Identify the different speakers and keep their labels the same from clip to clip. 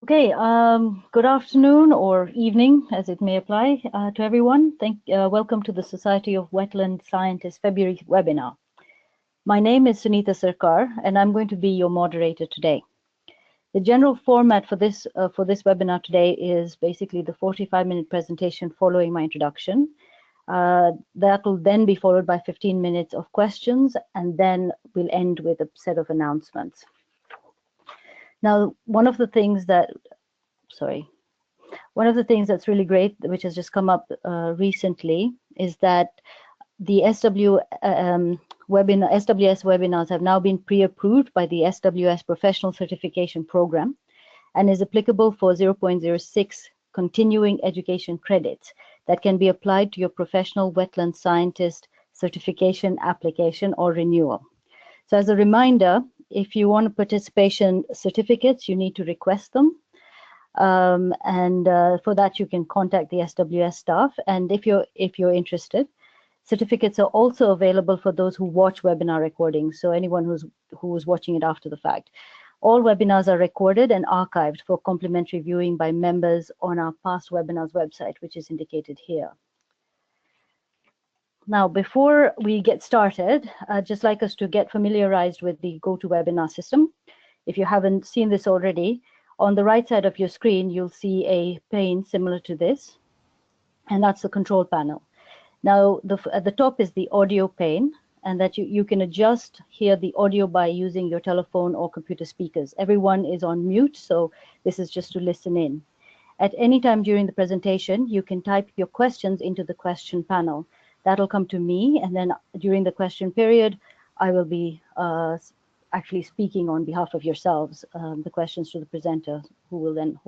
Speaker 1: Okay, good afternoon or evening, as it may apply to everyone. Welcome to the Society of Wetland Scientists February webinar. My name is Sunita Sarkar, and I'm going to be your moderator today. The general format for this webinar today is basically the 45-minute presentation following my introduction. That will then be followed by 15 minutes of questions, and then we'll end with a set of announcements. Now, one of the things that's really great, which has just come up recently, is that the SWS webinars have now been pre-approved by the SWS Professional Certification Program and is applicable for 0.06 continuing education credits that can be applied to your professional wetland scientist certification application or renewal. So as a reminder, if you want participation certificates, you need to request them. For that, you can contact the SWS staff. And if you're interested, certificates are also available for those who watch webinar recordings. So anyone who's watching it after the fact. All webinars are recorded and archived for complimentary viewing by members on our past webinars website, which is indicated here. Now, before we get started, I'd just like us to get familiarized with the GoToWebinar system. If you haven't seen this already, on the right side of your screen, you'll see a pane similar to this, and that's the control panel. Now, at the top is the audio pane, and that you can adjust here the audio by using your telephone or computer speakers. Everyone is on mute, so this is just to listen in. At any time during the presentation, you can type your questions into the question panel. That'll come to me, and then during the question period, I will be actually speaking on behalf of yourselves, the questions to the presenter, who will then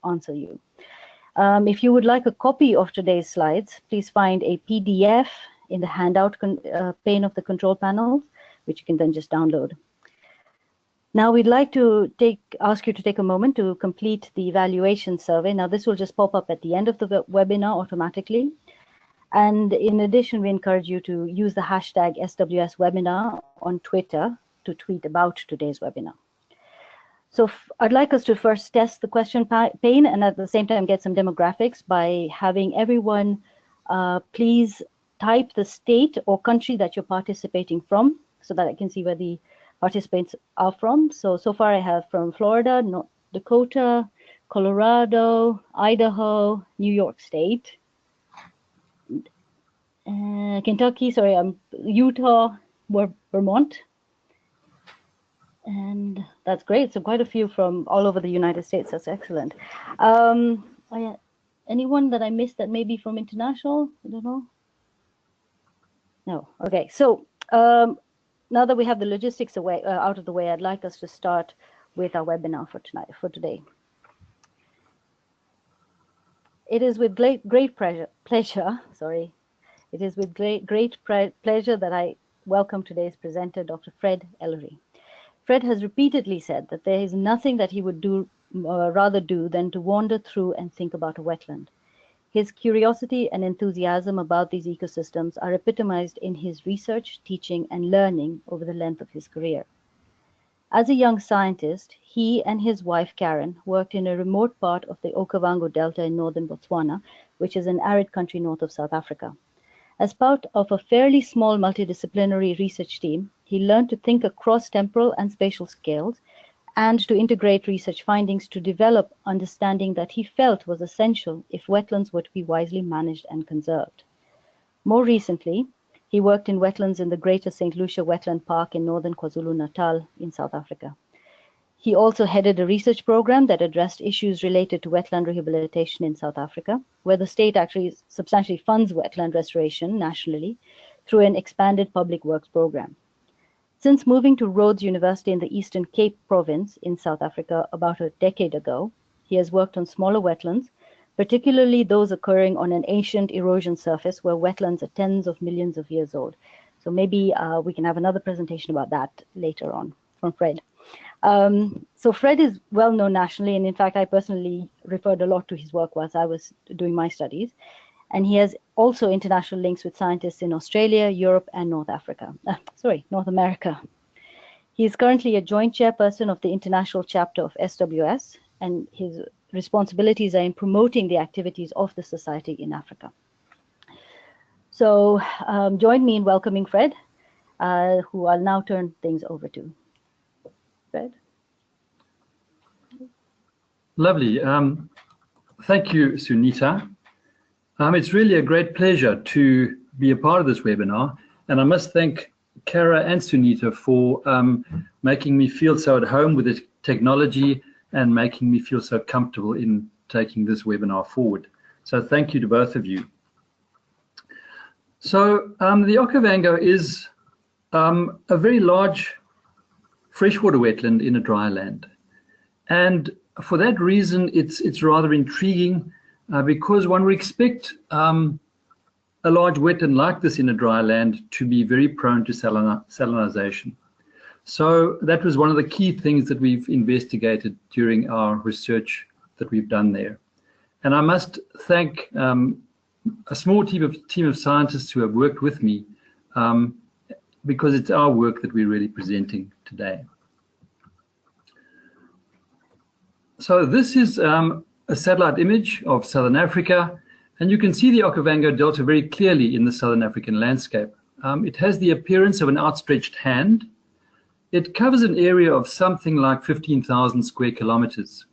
Speaker 1: answer you. If you would like a copy of today's slides, please find a PDF in the handout pane of the control panel, which you can then just download. Now we'd like to ask you to take a moment to complete the evaluation survey. Now this will just pop up at the end of the webinar automatically. And in addition, we encourage you to use the hashtag SWS webinar on Twitter to tweet about today's webinar. So I'd like us to first test the question pane and at the same time get some demographics by having everyone please type the state or country that you're participating from so that I can see where the participants are from. So far I have from Florida, North Dakota, Colorado, Idaho, New York State, Kentucky, Utah, Vermont. And that's great. So quite a few from all over the United States. That's excellent. Anyone that I missed that may be from international? I don't know. No. Okay. So now that we have the logistics out of the way, I'd like us to start with our webinar for today. It is with great pleasure. It is with great pleasure that I welcome today's presenter, Dr. Fred Ellery. Fred has repeatedly said that there is nothing that he would rather do than to wander through and think about a wetland. His curiosity and enthusiasm about these ecosystems are epitomized in his research, teaching, and learning over the length of his career. As a young scientist, he and his wife Karen worked in a remote part of the Okavango Delta in northern Botswana, which is an arid country north of South Africa. As part of a fairly small multidisciplinary research team, he learned to think across temporal and spatial scales and to integrate research findings to develop understanding that he felt was essential if wetlands were to be wisely managed and conserved. More recently, he worked in wetlands in the Greater St. Lucia Wetland Park in northern KwaZulu-Natal in South Africa. He also headed a research program that addressed issues related to wetland rehabilitation in South Africa, where the state actually substantially funds wetland restoration nationally through an expanded public works program. Since moving to Rhodes University in the Eastern Cape province in South Africa about a decade ago, he has worked on smaller wetlands, particularly those occurring on an ancient erosion surface where wetlands are tens of millions of years old. So maybe we can have another presentation about that later on from Fred. So Fred is well known nationally, and in fact, I personally referred a lot to his work whilst I was doing my studies. And he has also international links with scientists in Australia, Europe, and North America. He is currently a joint chairperson of the international chapter of SWS and his responsibilities are in promoting the activities of the Society in Africa. So join me in welcoming Fred, who I'll now turn things over to. Fred?
Speaker 2: Lovely. Thank you, Sunita. It's really a great pleasure to be a part of this webinar, and I must thank Kara and Sunita for making me feel so at home with the technology and making me feel so comfortable in taking this webinar forward. So thank you to both of you. So the Okavango is a very large freshwater wetland in a dry land. And for that reason, it's rather intriguing because one would expect a large wetland like this in a dry land to be very prone to salinization. So that was one of the key things that we've investigated during our research that we've done there. And I must thank a small team of scientists who have worked with me because it's our work that we're really presenting today. So this is a satellite image of Southern Africa, and you can see the Okavango Delta very clearly in the Southern African landscape. It has the appearance of an outstretched hand. It covers an area of something like 15,000 square kilometers.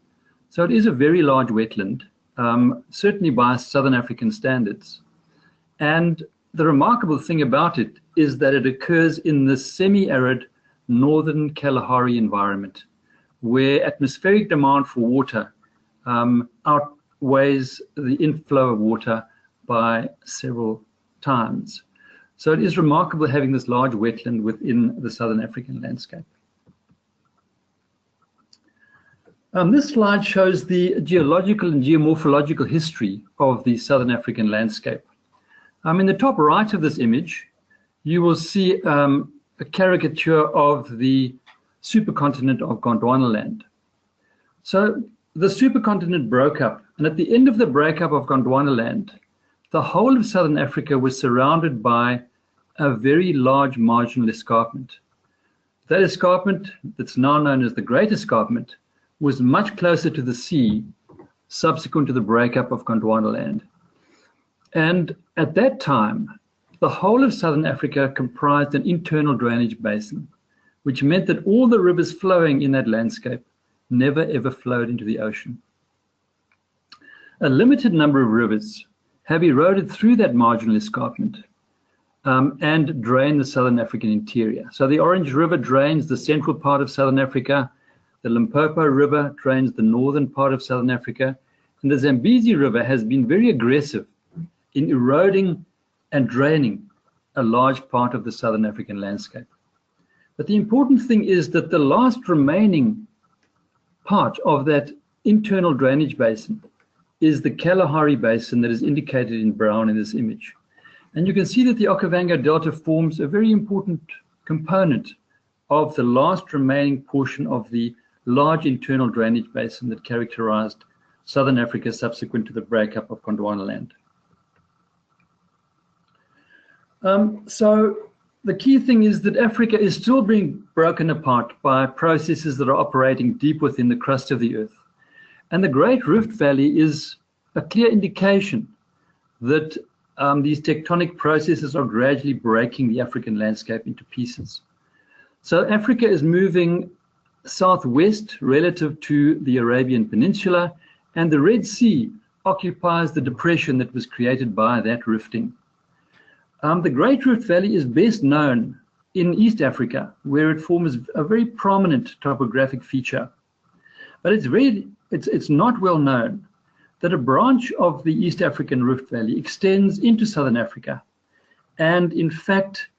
Speaker 2: So it is a very large wetland, certainly by Southern African standards. And the remarkable thing about it is that it occurs in the semi-arid northern Kalahari environment, where atmospheric demand for water outweighs the inflow of water by several times. So it is remarkable having this large wetland within the Southern African landscape. This slide shows the geological and geomorphological history of the Southern African landscape. In the top right of this image, you will see a caricature of the supercontinent of Gondwanaland. So the supercontinent broke up, and at the end of the breakup of Gondwanaland, the whole of Southern Africa was surrounded by a very large marginal escarpment. That escarpment, that's now known as the Great Escarpment, was much closer to the sea subsequent to the breakup of Gondwanaland. And at that time, the whole of Southern Africa comprised an internal drainage basin, which meant that all the rivers flowing in that landscape never ever flowed into the ocean. A limited number of rivers have eroded through that marginal escarpment and drain the Southern African interior. So the Orange River drains the central part of Southern Africa, the Limpopo River drains the northern part of Southern Africa, and the Zambezi River has been very aggressive in eroding and draining a large part of the Southern African landscape. But the important thing is that the last remaining part of that internal drainage basin is the Kalahari Basin that is indicated in brown in this image. And you can see that the Okavango Delta forms a very important component of the last remaining portion of the large internal drainage basin that characterized Southern Africa subsequent to the breakup of Gondwanaland. So the key thing is that Africa is still being broken apart by processes that are operating deep within the crust of the earth. And the Great Rift Valley is a clear indication that these tectonic processes are gradually breaking the African landscape into pieces. So Africa is moving southwest relative to the Arabian Peninsula, and the Red Sea occupies the depression that was created by that rifting. The Great Rift Valley is best known in East Africa, where it forms a very prominent topographic feature. But it's not well known that a branch of the East African Rift Valley extends into Southern Africa. And in fact,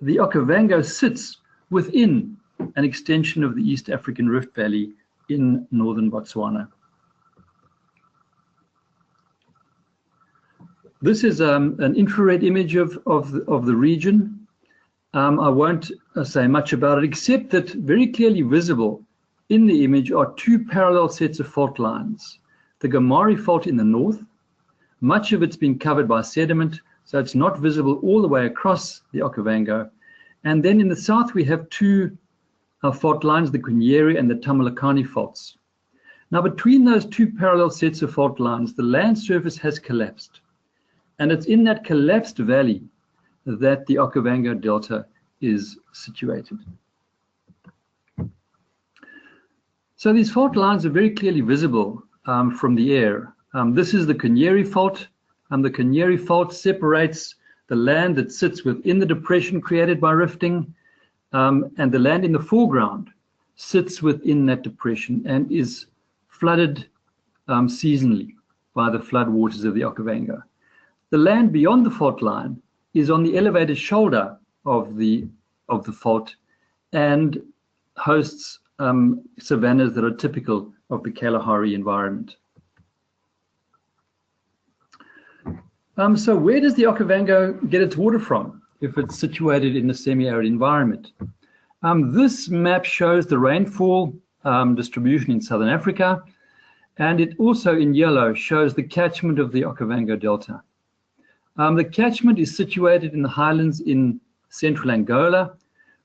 Speaker 2: the Okavango sits within an extension of the East African Rift Valley in northern Botswana. This is an infrared image of the region. I won't say much about it, except that very clearly visible in the image are two parallel sets of fault lines. The Gamari Fault in the north, much of it's been covered by sediment, so it's not visible all the way across the Okavango. And then in the south, we have two fault lines, the Kunyeri and the Tamalakani faults. Now, between those two parallel sets of fault lines, the land surface has collapsed. And it's in that collapsed valley that the Okavango Delta is situated. So these fault lines are very clearly visible from the air. This is the Kanyeri Fault. The Kanyeri Fault separates the land that sits within the depression created by rifting, and the land in the foreground sits within that depression and is flooded seasonally by the flood waters of the Okavango. The land beyond the fault line is on the elevated shoulder of the fault and hosts savannas that are typical of the Kalahari environment. So where does the Okavango get its water from if it's situated in a semi-arid environment? This map shows the rainfall distribution in southern Africa, and it also in yellow shows the catchment of the Okavango Delta. The catchment is situated in the highlands in central Angola,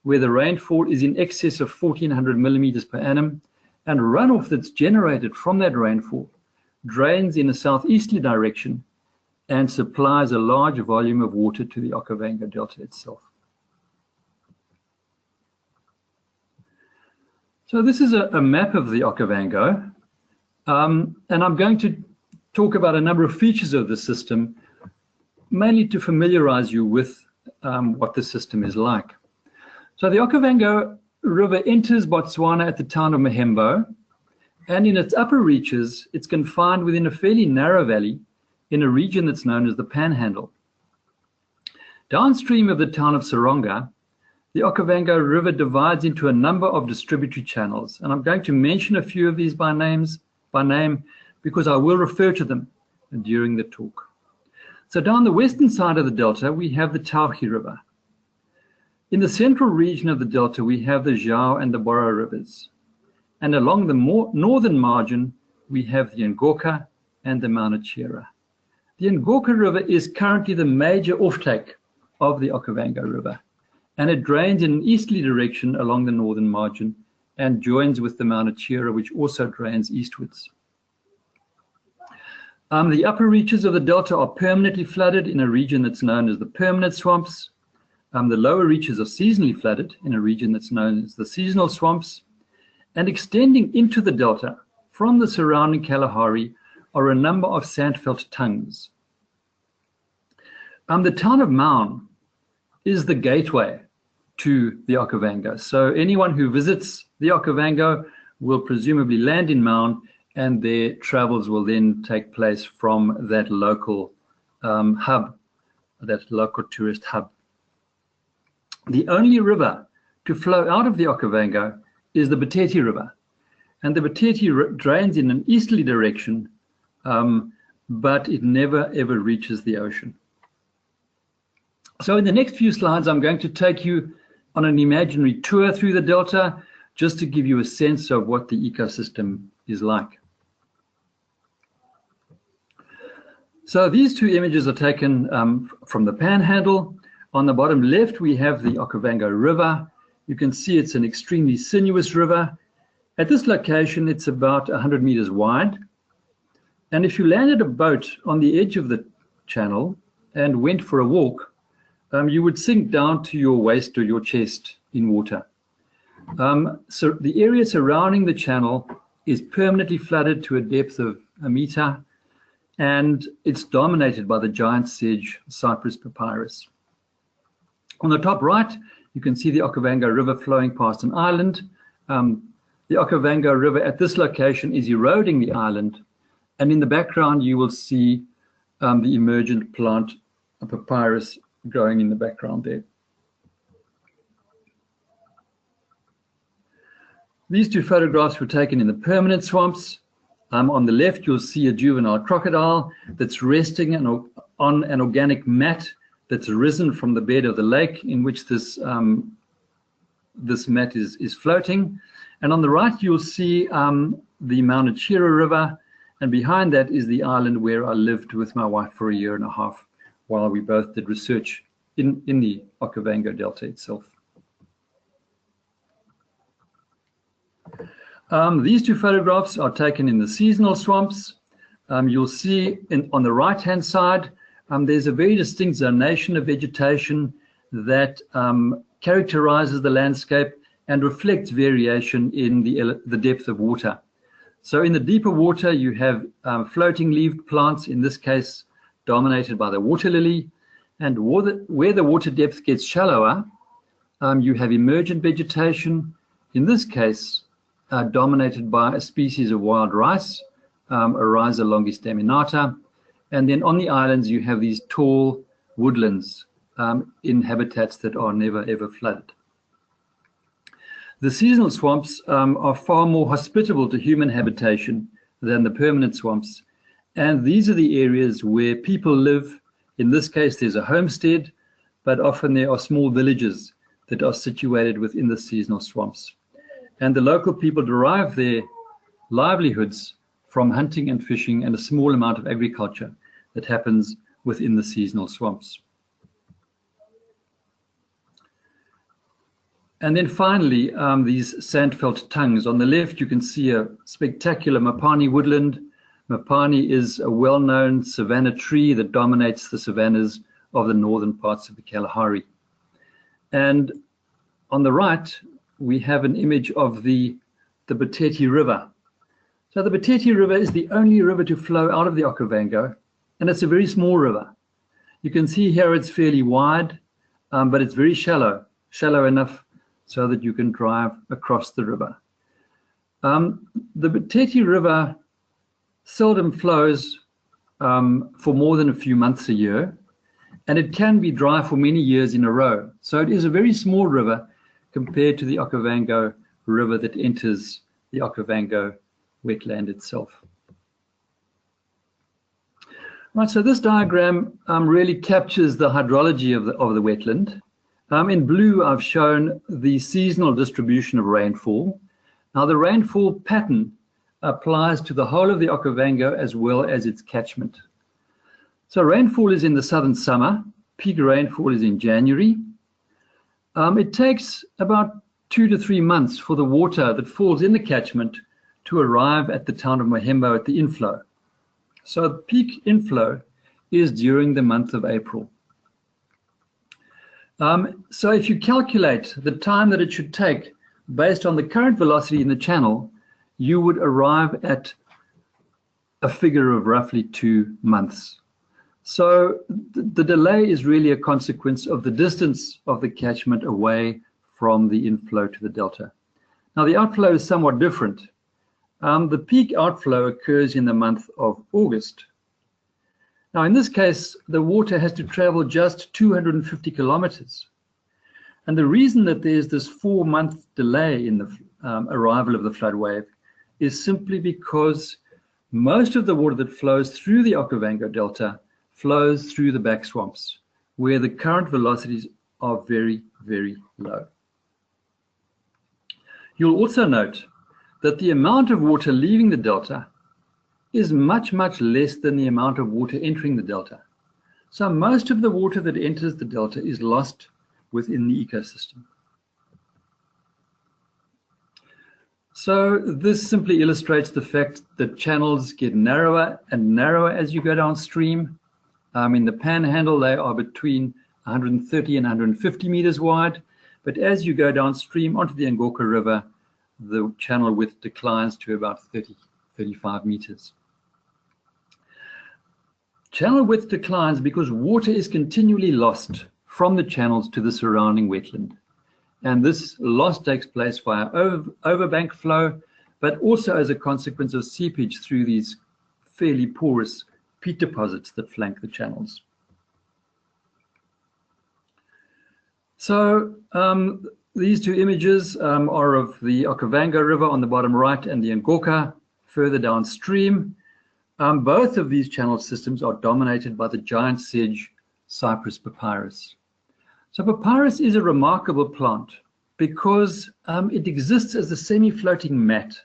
Speaker 2: where the rainfall is in excess of 1,400 millimeters per annum, and runoff that's generated from that rainfall drains in a southeasterly direction and supplies a large volume of water to the Okavango Delta itself. So this is a map of the Okavango, and I'm going to talk about a number of features of the system, mainly to familiarize you with what the system is like. So the Okavango River enters Botswana at the town of Mahembo, and in its upper reaches, it's confined within a fairly narrow valley in a region that's known as the Panhandle. Downstream of the town of Saronga, the Okavango River divides into a number of distributary channels, and I'm going to mention a few of these by name because I will refer to them during the talk. So down the western side of the delta, we have the Thaoge River. In the central region of the delta, we have the Zhao and the Bora rivers. And along the northern margin, we have the Ngoka and the Maunachera. The Ngoka River is currently the major offtake of the Okavango River, and it drains in an easterly direction along the northern margin and joins with the Maunachera, which also drains eastwards. The upper reaches of the delta are permanently flooded in a region that's known as the permanent swamps. The lower reaches are seasonally flooded in a region that's known as the seasonal swamps. And extending into the delta from the surrounding Kalahari are a number of sandfelt tongues. The town of Maun is the gateway to the Okavango. So anyone who visits the Okavango will presumably land in Maun, and their travels will then take place from that local hub, that local tourist hub. The only river to flow out of the Okavango is the Batete River. And the Batete drains in an easterly direction, but it never ever reaches the ocean. So in the next few slides, I'm going to take you on an imaginary tour through the delta, just to give you a sense of what the ecosystem is like. So these two images are taken from the Panhandle. On the bottom left, we have the Okavango River. You can see it's an extremely sinuous river. At this location, it's about 100 meters wide. And if you landed a boat on the edge of the channel and went for a walk, you would sink down to your waist or your chest in water. So the area surrounding the channel is permanently flooded to a depth of 1 meter, and it's dominated by the giant sedge Cyprus papyrus. On the top right, you can see the Okavango River flowing past an island. The Okavango River at this location is eroding the island, and in the background you will see the emergent plant, a papyrus, growing in the background there. These two photographs were taken in the permanent swamps. On the left, you'll see a juvenile crocodile that's resting on an organic mat that's risen from the bed of the lake in which this mat is floating. And on the right, you'll see the Maunachera River, and behind that is the island where I lived with my wife for 1.5 years while we both did research in the Okavango Delta itself. These two photographs are taken in the seasonal swamps. You'll see on the right-hand side, there's a very distinct zonation of vegetation that characterizes the landscape and reflects variation in the depth of water. So in the deeper water, you have floating leaved plants, in this case dominated by the water lily, and where the water depth gets shallower, you have emergent vegetation, in this case dominated by a species of wild rice, Oryza longistaminata, and then on the islands you have these tall woodlands in habitats that are never ever flooded. The seasonal swamps are far more hospitable to human habitation than the permanent swamps, and these are the areas where people live. In this case there's a homestead, but often there are small villages that are situated within the seasonal swamps. And the local people derive their livelihoods from hunting and fishing and a small amount of agriculture that happens within the seasonal swamps. And then finally, these sandfelt tongues. On the left, you can see a spectacular Mapani woodland. Mapani is a well-known savanna tree that dominates the savannas of the northern parts of the Kalahari. And on the right, we have an image of the Batete River. So the Batete River is the only river to flow out of the Okavango, and it's a very small river. You can see here it's fairly wide, but it's very shallow enough so that you can drive across the river. The Batete River seldom flows for more than a few months a year, and it can be dry for many years in a row. So it is a very small river compared to the Okavango River that enters the Okavango wetland itself. Right, so this diagram really captures the hydrology of the wetland. In blue, I've shown the seasonal distribution of rainfall. Now, the rainfall pattern applies to the whole of the Okavango as well as its catchment. So rainfall is in the southern summer. Peak rainfall is in January. It takes about 2 to 3 months for the water that falls in the catchment to arrive at the town of Mahembo at the inflow. So peak inflow is during the month of April. So if you calculate the time that it should take based on the current velocity in the channel, you would arrive at a figure of roughly 2 months. So the delay is really a consequence of the distance of the catchment away from the inflow to the delta. Now the outflow is somewhat different. The peak outflow occurs in the month of August. Now in this case, the water has to travel just 250 kilometers. And the reason that there's this 4-month delay in the arrival of the flood wave is simply because most of the water that flows through the Okavango Delta flows through the back swamps, where the current velocities are very, very low. You'll also note that the amount of water leaving the delta is much, much less than the amount of water entering the delta. So most of the water that enters the delta is lost within the ecosystem. So this simply illustrates the fact that channels get narrower and narrower as you go downstream. In the panhandle, they are between 130 and 150 meters wide, but as you go downstream onto the Angola River, the channel width declines to about 35 meters. Channel width declines because water is continually lost from the channels to the surrounding wetland. And this loss takes place via overbank flow, but also as a consequence of seepage through these fairly porous peat deposits that flank the channels. So these two images are of the Okavango River on the bottom right and the Angola further downstream. Both of these channel systems are dominated by the giant sedge Cypress papyrus. So papyrus is a remarkable plant because it exists as a semi-floating mat.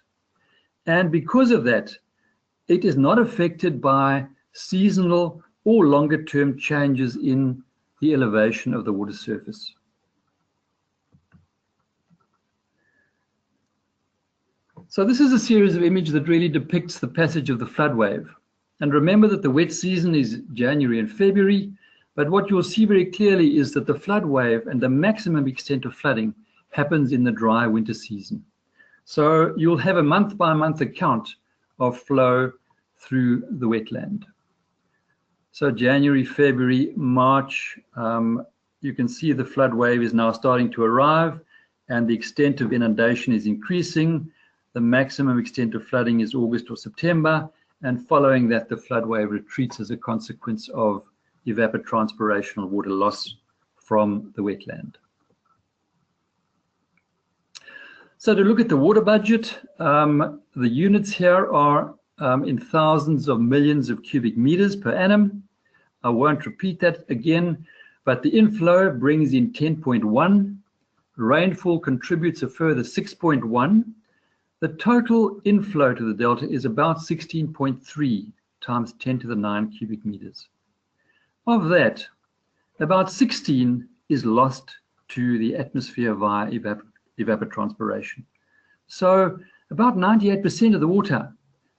Speaker 2: And because of that, it is not affected by seasonal or longer-term changes in the elevation of the water surface. So this is a series of images that really depicts the passage of the flood wave. And remember that the wet season is January and February, but what you'll see very clearly is that the flood wave and the maximum extent of flooding happens in the dry winter season. So you'll have a month-by-month account of flow through the wetland. So January, February, March, you can see the flood wave is now starting to arrive and the extent of inundation is increasing. The maximum extent of flooding is August or September, and following that, the flood wave retreats as a consequence of evapotranspiration or water loss from the wetland. So to look at the water budget, the units here are in thousands of millions of cubic meters per annum. I won't repeat that again, but the inflow brings in 10.1. Rainfall contributes a further 6.1. The total inflow to the delta is about 16.3 times 10 to the 9 cubic meters. Of that, about 16 is lost to the atmosphere via evapotranspiration. So about 98% of the water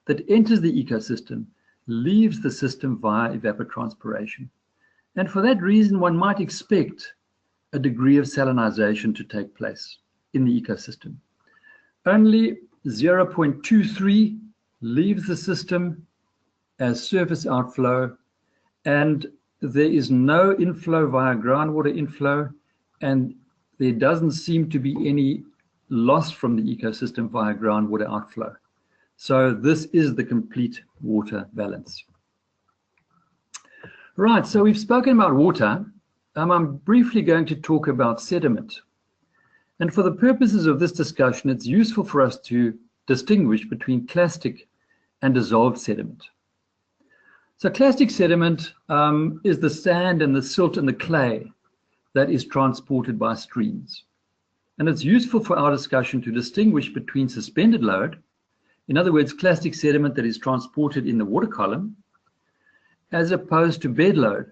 Speaker 2: that enters the ecosystem leaves the system via evapotranspiration. And for that reason, one might expect a degree of salinization to take place in the ecosystem. Only 0.23 leaves the system as surface outflow, and there is no inflow via groundwater inflow, and there doesn't seem to be any loss from the ecosystem via groundwater outflow. So this is the complete water balance. Right, so we've spoken about water. I'm briefly going to talk about sediment. And for the purposes of this discussion, it's useful for us to distinguish between clastic and dissolved sediment. So clastic sediment is the sand and the silt and the clay that is transported by streams. And it's useful for our discussion to distinguish between suspended load, in other words, clastic sediment that is transported in the water column, as opposed to bed load,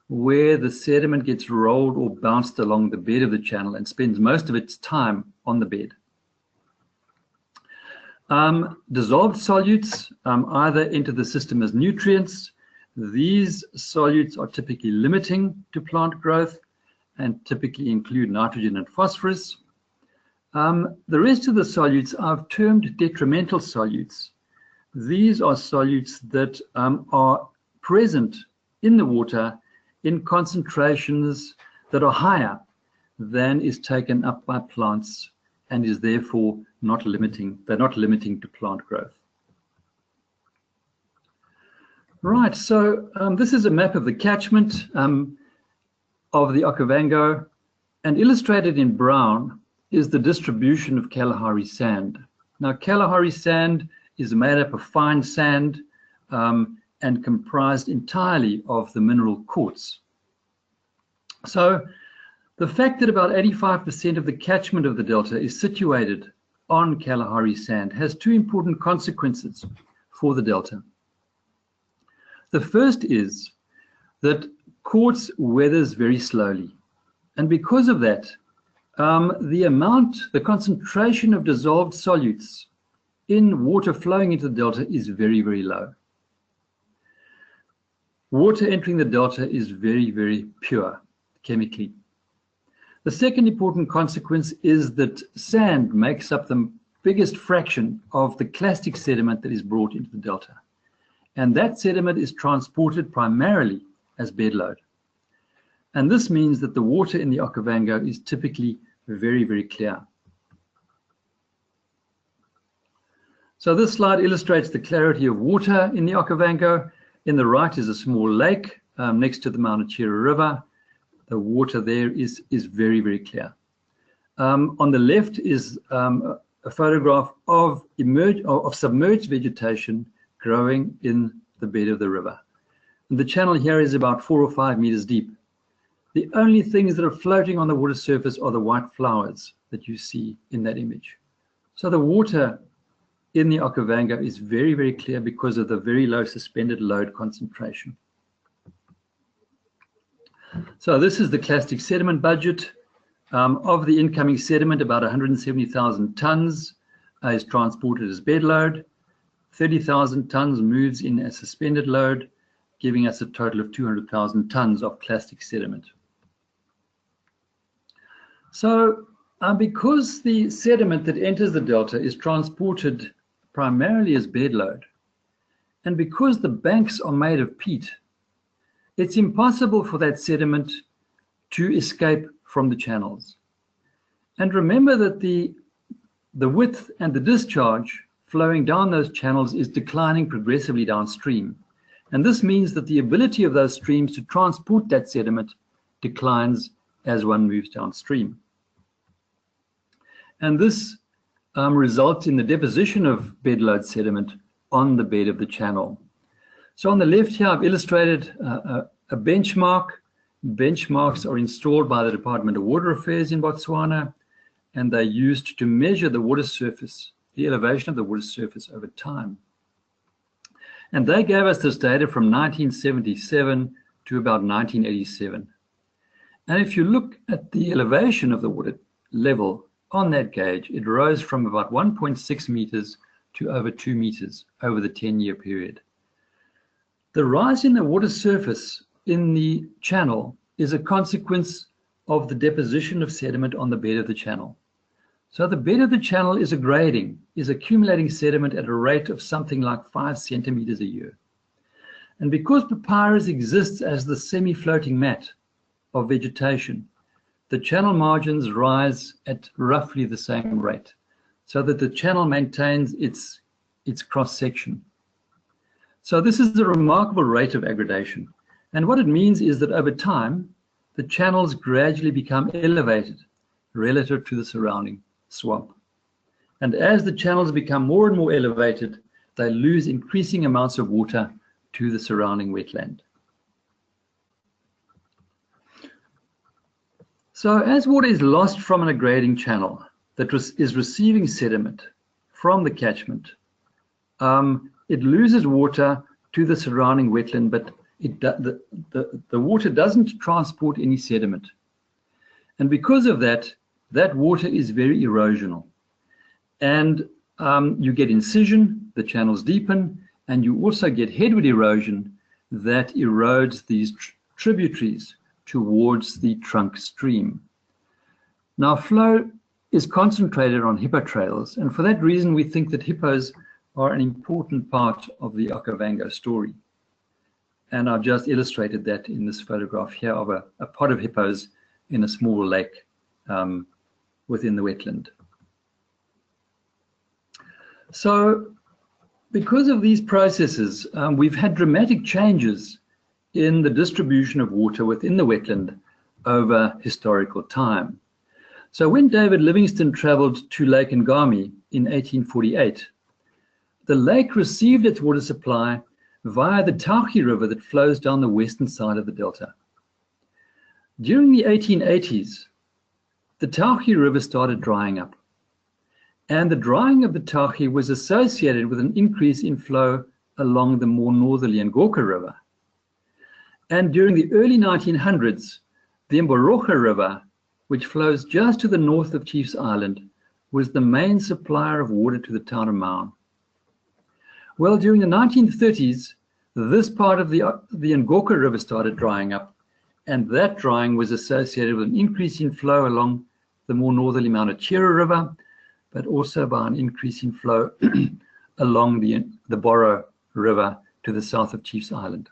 Speaker 2: where the sediment gets rolled or bounced along the bed of the channel and spends most of its time on the bed. Dissolved solutes either enter the system as nutrients. These solutes are typically limiting to plant growth and typically include nitrogen and phosphorus. The rest of the solutes I've termed detrimental solutes. These are solutes that are present in the water in concentrations that are higher than is taken up by plants and is therefore not limiting, they're not limiting to plant growth. Right, so this is a map of the catchment of the Okavango, and illustrated in brown is the distribution of Kalahari sand. Now, Kalahari sand is made up of fine sand and comprised entirely of the mineral quartz. So the fact that about 85% of the catchment of the delta is situated on Kalahari sand has two important consequences for the delta. The first is that quartz weathers very slowly, and because of that, the concentration of dissolved solutes in water flowing into the delta is very, very low. Water entering the delta is very, very pure chemically. The second important consequence is that sand makes up the biggest fraction of the clastic sediment that is brought into the delta. And that sediment is transported primarily as bed load. And this means that the water in the Okavango is typically very, very clear. So this slide illustrates the clarity of water in the Okavango. In the right is a small lake next to the Mount Achira River. The water there is very, very clear. On the left is a photograph of submerged vegetation growing in the bed of the river. And the channel here is about 4 or 5 meters deep. The only things that are floating on the water surface are the white flowers that you see in that image. So the water in the Okavango is very, very clear because of the very low suspended load concentration. So this is the clastic sediment budget. Of the incoming sediment, about 170,000 tons is transported as bed load. 30,000 tons moves in as suspended load, giving us a total of 200,000 tons of clastic sediment. So because the sediment that enters the delta is transported primarily as bed load, and because the banks are made of peat, it's impossible for that sediment to escape from the channels. And remember that the width and the discharge flowing down those channels is declining progressively downstream. And this means that the ability of those streams to transport that sediment declines as one moves downstream. And this results in the deposition of bedload sediment on the bed of the channel. So on the left here, I've illustrated a benchmark. Benchmarks are installed by the Department of Water Affairs in Botswana, and they're used to measure the water surface, the elevation of the water surface over time. And they gave us this data from 1977 to about 1987. And if you look at the elevation of the water level on that gauge, it rose from about 1.6 meters to over 2 meters over the 10-year period. The rise in the water surface in the channel is a consequence of the deposition of sediment on the bed of the channel. So the bed of the channel is accumulating sediment at a rate of something like 5 centimeters a year. And because papyrus exists as the semi-floating mat of vegetation, the channel margins rise at roughly the same rate, so that the channel maintains its cross-section. So this is a remarkable rate of aggradation. And what it means is that over time, the channels gradually become elevated relative to the surrounding swamp. And as the channels become more and more elevated, they lose increasing amounts of water to the surrounding wetland. So as water is lost from an aggrading channel that is receiving sediment from the catchment, it loses water to the surrounding wetland, but the water doesn't transport any sediment. And because of that, that water is very erosional. And you get incision, the channels deepen, and you also get headward erosion that erodes these tributaries towards the trunk stream. Now, flow is concentrated on hippo trails, and for that reason, we think that hippos are an important part of the Okavango story. And I've just illustrated that in this photograph here of a pod of hippos in a small lake within the wetland. So because of these processes, we've had dramatic changes in the distribution of water within the wetland over historical time. So when David Livingstone traveled to Lake Ngami in 1848, the lake received its water supply via the Thaoge River that flows down the western side of the delta. During the 1880s, the Thaoge River started drying up. And the drying of the Thaoge was associated with an increase in flow along the more northerly Angola River. And during the early 1900s, the Mborokha River, which flows just to the north of Chiefs Island, was the main supplier of water to the town of Maun. Well, during the 1930s, this part of the Angola River started drying up, and that drying was associated with an increase in flow along the more northerly Mount Achira River, but also by an increase in flow along the Boro River to the south of Chiefs Island.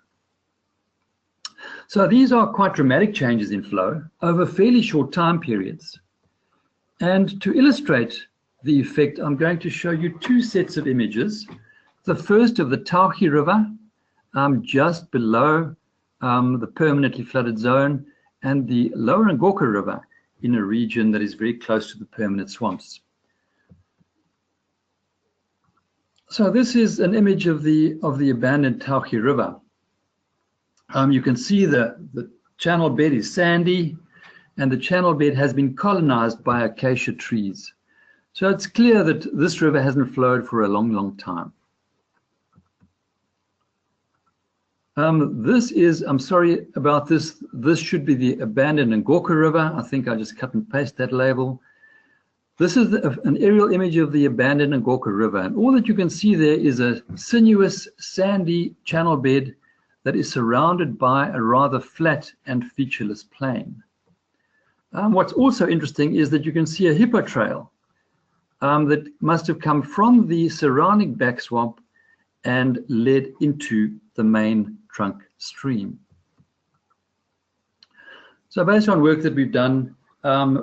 Speaker 2: So these are quite dramatic changes in flow over fairly short time periods. And to illustrate the effect, I'm going to show you two sets of images. The first of the Thaoge River, just below the permanently flooded zone, and the lower Angola River in a region that is very close to the permanent swamps. So this is an image of the abandoned Thaoge River. You can see the channel bed is sandy, and the channel bed has been colonized by acacia trees. So it's clear that this river hasn't flowed for a long, long time. This is, I'm sorry about this should be the abandoned Angola River. I think I just cut and paste that label. This is an aerial image of the abandoned Angola River, and all that you can see there is a sinuous, sandy channel bed that is surrounded by a rather flat and featureless plain. What's also interesting is that you can see a hippo trail that must have come from the surrounding back swamp and led into the main trunk stream. So based on work that we've done,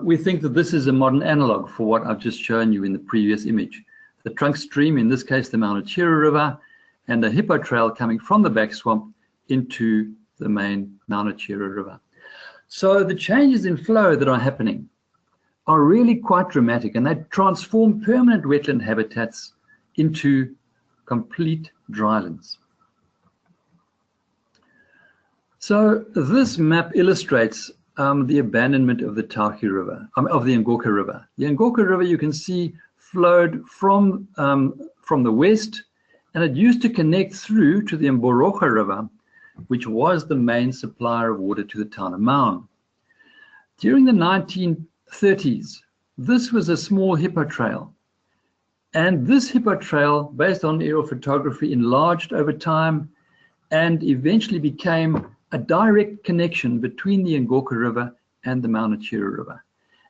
Speaker 2: we think that this is a modern analog for what I've just shown you in the previous image. The trunk stream, in this case the Maunachira River, and a hippo trail coming from the back swamp into the main Maunachira River. So the changes in flow that are happening are really quite dramatic, and they transform permanent wetland habitats into complete drylands. So this map illustrates the abandonment of the Thaoge River, of the Angola River. The Angola River, you can see, flowed from the west, and it used to connect through to the Mboroka River, which was the main supplier of water to the town of Maun. During the 1930s, this was a small hippo trail. And this hippo trail, based on aerial photography, enlarged over time and eventually became a direct connection between the Angola River and the Maunachira River.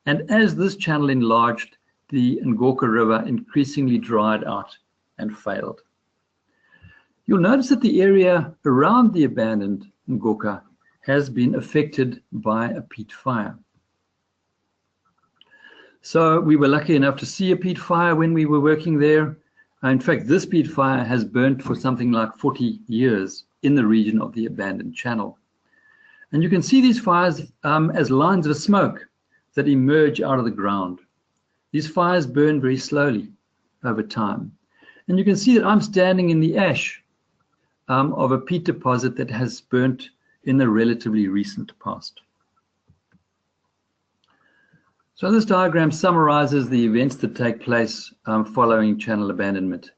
Speaker 2: And as this channel enlarged, the Angola River increasingly dried out and failed. You'll notice that the area around the abandoned Angola has been affected by a peat fire. So we were lucky enough to see a peat fire when we were working there. In fact, this peat fire has burnt for something like 40 years in the region of the abandoned channel. And you can see these fires as lines of smoke that emerge out of the ground. These fires burn very slowly over time. And you can see that I'm standing in the ash of a peat deposit that has burnt in the relatively recent past. So this diagram summarizes the events that take place following channel abandonment.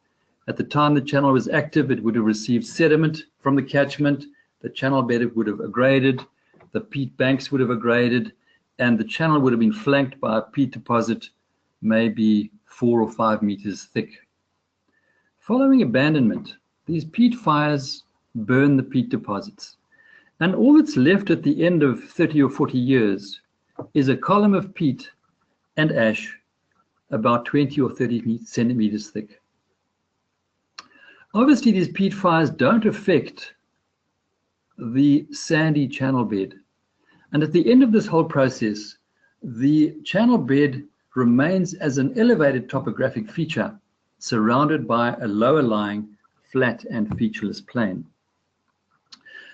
Speaker 2: At the time the channel was active, it would have received sediment from the catchment, the channel bed would have aggraded, the peat banks would have aggraded, and the channel would have been flanked by a peat deposit maybe 4 or 5 meters thick. Following abandonment, these peat fires burn the peat deposits. And all that's left at the end of 30 or 40 years is a column of peat and ash about 20 or 30 centimeters thick. Obviously, these peat fires don't affect the sandy channel bed. And at the end of this whole process, the channel bed remains as an elevated topographic feature surrounded by a lower lying flat and featureless plain.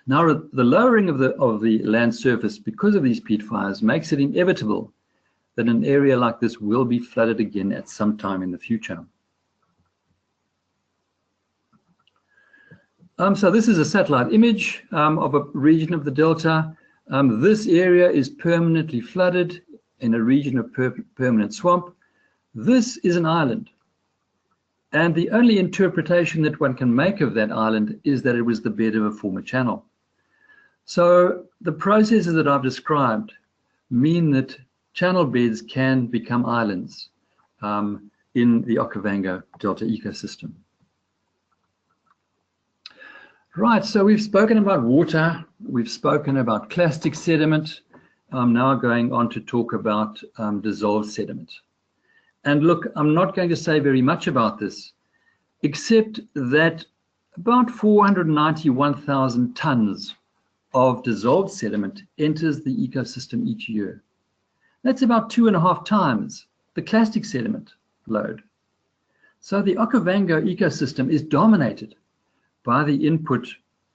Speaker 2: Now, the lowering of the land surface because of these peat fires makes it inevitable that an area like this will be flooded again at some time in the future. So this is a satellite image of a region of the delta. This area is permanently flooded in a region of permanent swamp. This is an island. And the only interpretation that one can make of that island is that it was the bed of a former channel. So the processes that I've described mean that channel beds can become islands in the Okavango Delta ecosystem. Right, so we've spoken about water, we've spoken about clastic sediment. I'm now going on to talk about dissolved sediment. And look, I'm not going to say very much about this, except that about 491,000 tons of dissolved sediment enters the ecosystem each year. That's about 2.5 times the clastic sediment load. So the Okavango ecosystem is dominated by the input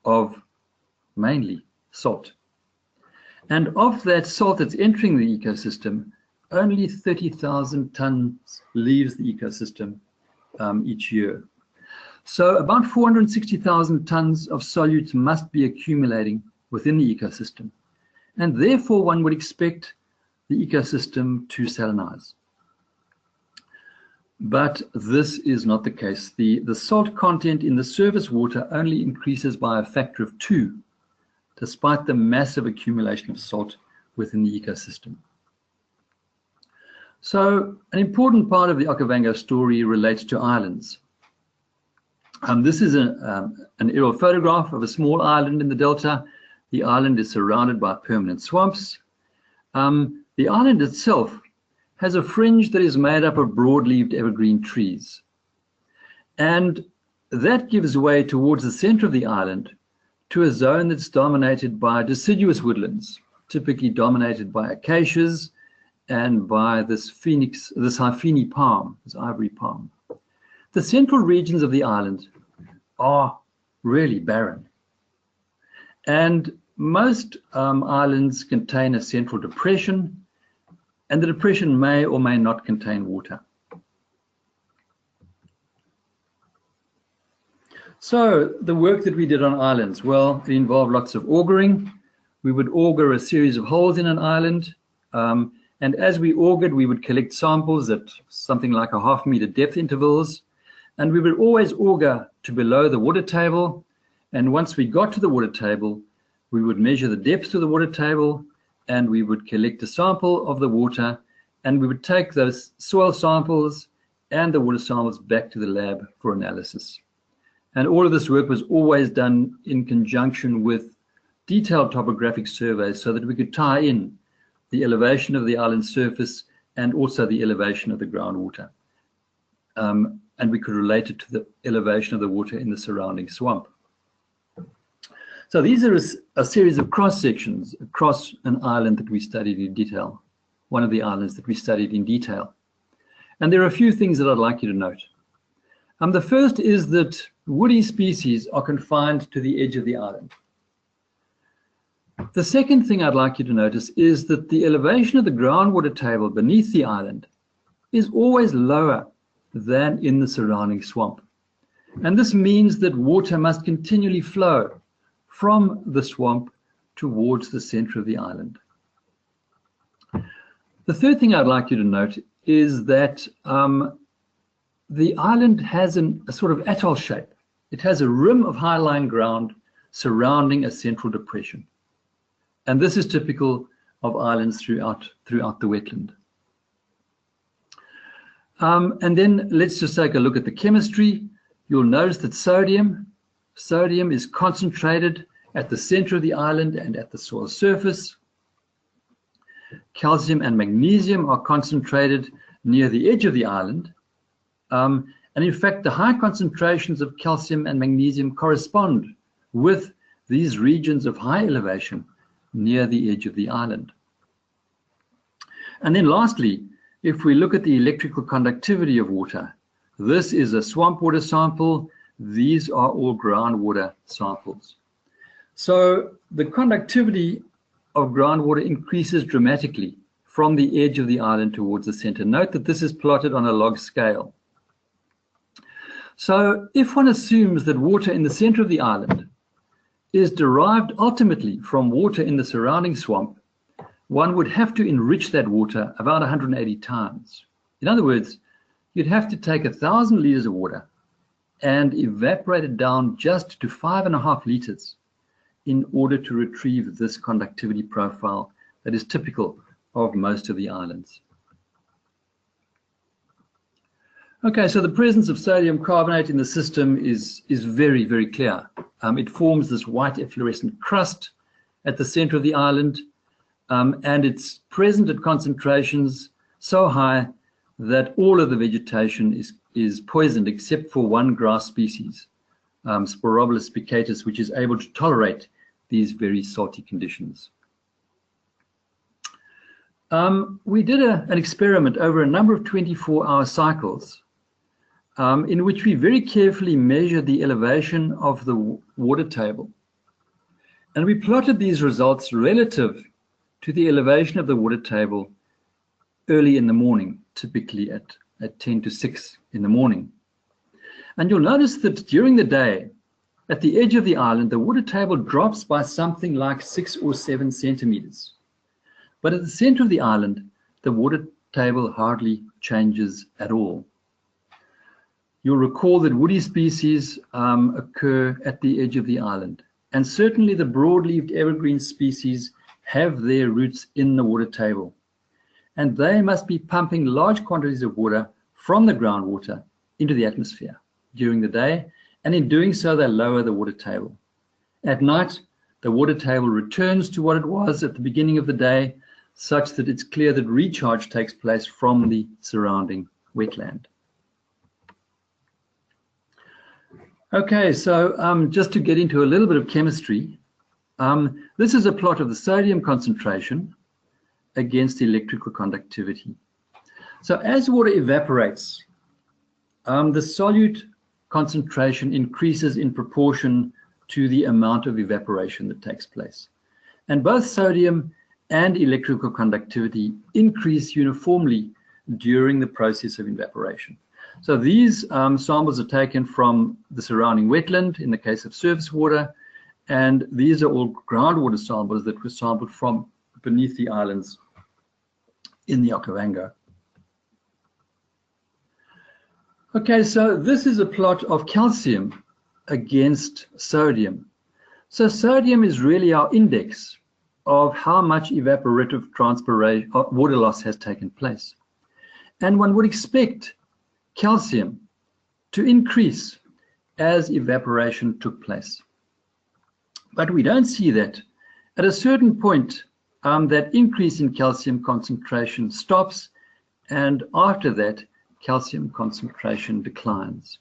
Speaker 2: of mainly salt. And of that salt that's entering the ecosystem, only 30,000 tons leaves the ecosystem each year. So about 460,000 tons of solutes must be accumulating within the ecosystem. And therefore, one would expect the ecosystem to salinize. But this is not the case. The salt content in the surface water only increases by a factor of 2, despite the massive accumulation of salt within the ecosystem. So an important part of the Okavango story relates to islands. This is an aerial photograph of a small island in the delta. The island is surrounded by permanent swamps. The island itself has a fringe that is made up of broad-leaved evergreen trees. And that gives way towards the center of the island to a zone that's dominated by deciduous woodlands, typically dominated by acacias and by this hyphene palm, this ivory palm. The central regions of the island are really barren. And most islands contain a central depression, and the depression may or may not contain water. So the work that we did on islands, well, it involved lots of augering. We would auger a series of holes in an island, and as we augered, we would collect samples at something like 1/2 meter depth intervals, and we would always auger to below the water table. And once we got to the water table, we would measure the depth to the water table, and we would collect a sample of the water, and we would take those soil samples and the water samples back to the lab for analysis. And all of this work was always done in conjunction with detailed topographic surveys so that we could tie in the elevation of the island surface and also the elevation of the groundwater. And we could relate it to the elevation of the water in the surrounding swamp. So these are a series of cross-sections across an island that we studied in detail, one of the islands that we studied in detail. And there are a few things that I'd like you to note. The first is that woody species are confined to the edge of the island. The second thing I'd like you to notice is that the elevation of the groundwater table beneath the island is always lower than in the surrounding swamp. And this means that water must continually flow from the swamp towards the center of the island. The third thing I'd like you to note is that the island has a sort of atoll shape. It has a rim of high-lying ground surrounding a central depression. And this is typical of islands throughout the wetland. And then let's just take a look at the chemistry. You'll notice that sodium is concentrated at the center of the island and at the soil surface. Calcium and magnesium are concentrated near the edge of the island. And in fact, the high concentrations of calcium and magnesium correspond with these regions of high elevation near the edge of the island. And then lastly, if we look at the electrical conductivity of water, this is a swamp water sample. These are all groundwater samples. So the conductivity of groundwater increases dramatically from the edge of the island towards the center. Note that this is plotted on a log scale. So if one assumes that water in the center of the island is derived ultimately from water in the surrounding swamp, one would have to enrich that water about 180 times. In other words, you'd have to take 1,000 liters of water and evaporate it down just to 5.5 liters in order to retrieve this conductivity profile that is typical of most of the islands. Okay, so the presence of sodium carbonate in the system is very, very clear. It forms this white efflorescent crust at the center of the island, and it's present at concentrations so high that all of the vegetation is poisoned except for one grass species, Sporobolus spicatus, which is able to tolerate these very salty conditions. We did an experiment over a number of 24-hour cycles in which we very carefully measured the elevation of the water table. And we plotted these results relative to the elevation of the water table early in the morning, typically at 10 to 6 in the morning. And you'll notice that during the day, at the edge of the island, the water table drops by something like 6 or 7 centimeters. But at the center of the island, the water table hardly changes at all. You'll recall that woody species occur at the edge of the island. And certainly the broad-leaved evergreen species have their roots in the water table. and they must be pumping large quantities of water from the groundwater into the atmosphere during the day, and in doing so they lower the water table. At night, the water table returns to what it was at the beginning of the day, such that it's clear that recharge takes place from the surrounding wetland. Okay, so just to get into a little bit of chemistry, this is a plot of the sodium concentration against electrical conductivity. So as water evaporates, the solute concentration increases in proportion to the amount of evaporation that takes place. And both sodium and electrical conductivity increase uniformly during the process of evaporation. So these samples are taken from the surrounding wetland in the case of surface water, and these are all groundwater samples that were sampled from beneath the islands in the Okavango. Okay, so this is a plot of calcium against sodium. So sodium is really our index of how much evaporative transpiration, water loss has taken place. And one would expect calcium to increase as evaporation took place. But we don't see that. At a certain point, that increase in calcium concentration stops, and after that, calcium concentration declines.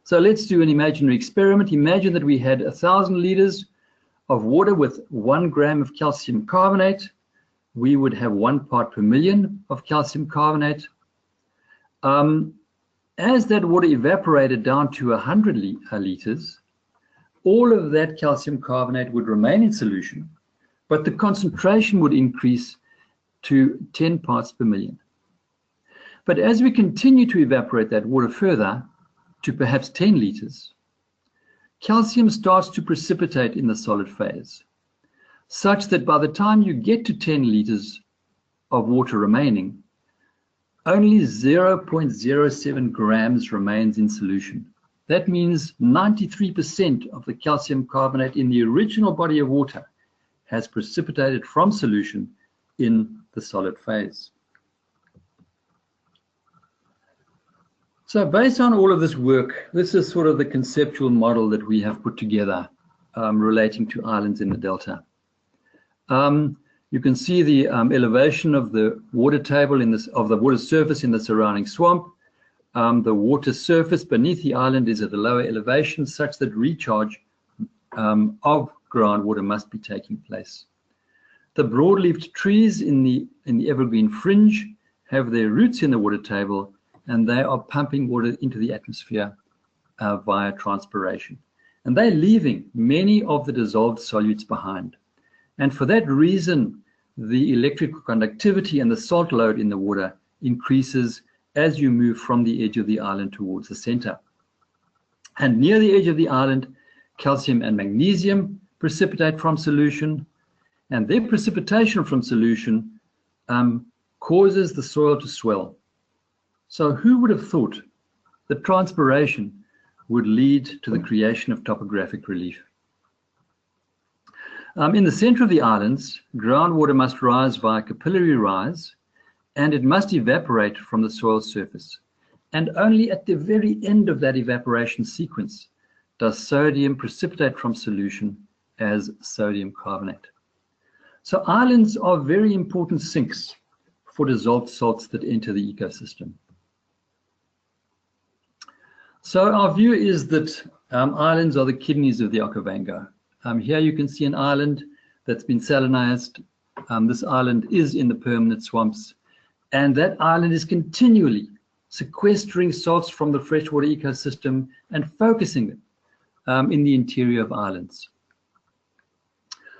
Speaker 2: So let's do an imaginary experiment. Imagine that we had 1,000 liters of water with 1 gram of calcium carbonate. We would have 1 part per million of calcium carbonate. As that water evaporated down to 100 liters, all of that calcium carbonate would remain in solution, but the concentration would increase to 10 parts per million. But as we continue to evaporate that water further to perhaps 10 liters, calcium starts to precipitate in the solid phase, such that by the time you get to 10 liters of water remaining, only 0.07 grams remains in solution. That means 93% of the calcium carbonate in the original body of water has precipitated from solution in the solid phase. So based on all of this work, this is sort of the conceptual model that we have put together relating to islands in the delta. You can see the elevation of the water table of the water surface in the surrounding swamp. The water surface beneath the island is at a lower elevation, such that recharge of groundwater must be taking place. The broad-leaved trees in the evergreen fringe have their roots in the water table, and they are pumping water into the atmosphere via transpiration. And they're leaving many of the dissolved solutes behind. And for that reason, the electrical conductivity and the salt load in the water increases as you move from the edge of the island towards the center. And near the edge of the island, calcium and magnesium precipitate from solution, and their precipitation from solution causes the soil to swell. So who would have thought that transpiration would lead to the creation of topographic relief? In the center of the islands, groundwater must rise via capillary rise, and it must evaporate from the soil surface. And only at the very end of that evaporation sequence does sodium precipitate from solution as sodium carbonate. So islands are very important sinks for dissolved salts that enter the ecosystem. So our view is that islands are the kidneys of the Okavango. Here you can see an island that's been salinized. This island is in the permanent swamps, and that island is continually sequestering salts from the freshwater ecosystem and focusing them in the interior of islands.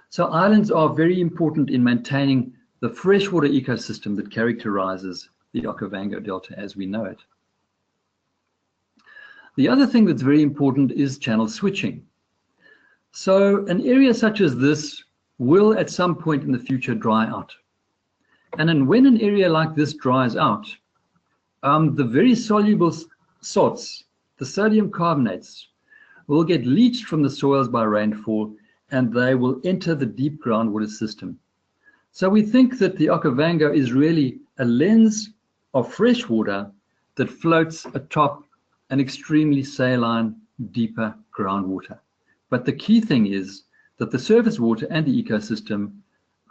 Speaker 2: So islands are very important in maintaining the freshwater ecosystem that characterizes the Okavango Delta as we know it. The other thing that's very important is channel switching. So an area such as this will at some point in the future dry out. And then when an area like this dries out, the very soluble salts, the sodium carbonates, will get leached from the soils by rainfall, and they will enter the deep groundwater system. So we think that the Okavango is really a lens of fresh water that floats atop an extremely saline, deeper groundwater. But the key thing is that the surface water and the ecosystem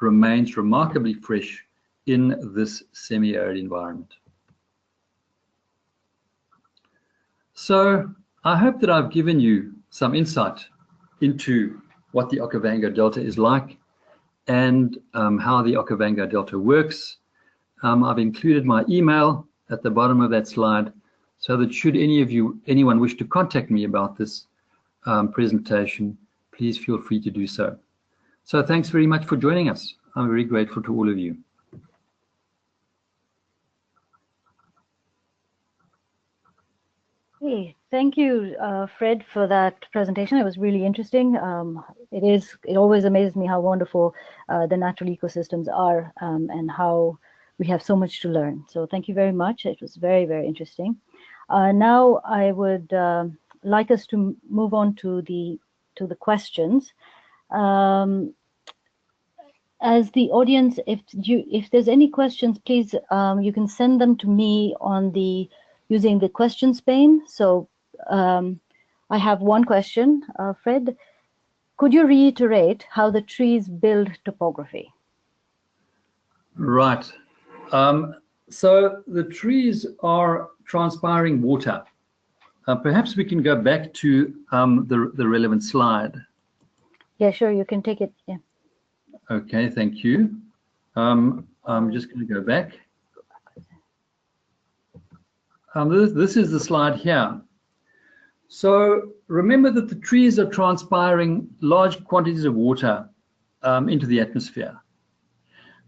Speaker 2: remains remarkably fresh in this semi-arid environment. So I hope that I've given you some insight into what the Okavango Delta is like and how the Okavango Delta works. I've included my email at the bottom of that slide, so that should anyone wish to contact me about this presentation, please feel free to do so. So thanks very much for joining us. I'm very grateful to all of you.
Speaker 1: Hey, thank you, Fred, for that presentation. It was really interesting. It always amazes me how wonderful the natural ecosystems are and how we have so much to learn. So thank you very much. It was very, very interesting. Now I would like us to move on to the questions. As the audience, if there's any questions, please you can send them to me on using the questions pane. So I have one question, Fred. Could you reiterate how the trees build topography?
Speaker 2: Right. So the trees are transpiring water. Perhaps we can go back to the relevant slide.
Speaker 1: Yeah, sure. You can take it. Yeah.
Speaker 2: Okay, thank you. I'm just going to go back. This is the slide here. So remember that the trees are transpiring large quantities of water into the atmosphere,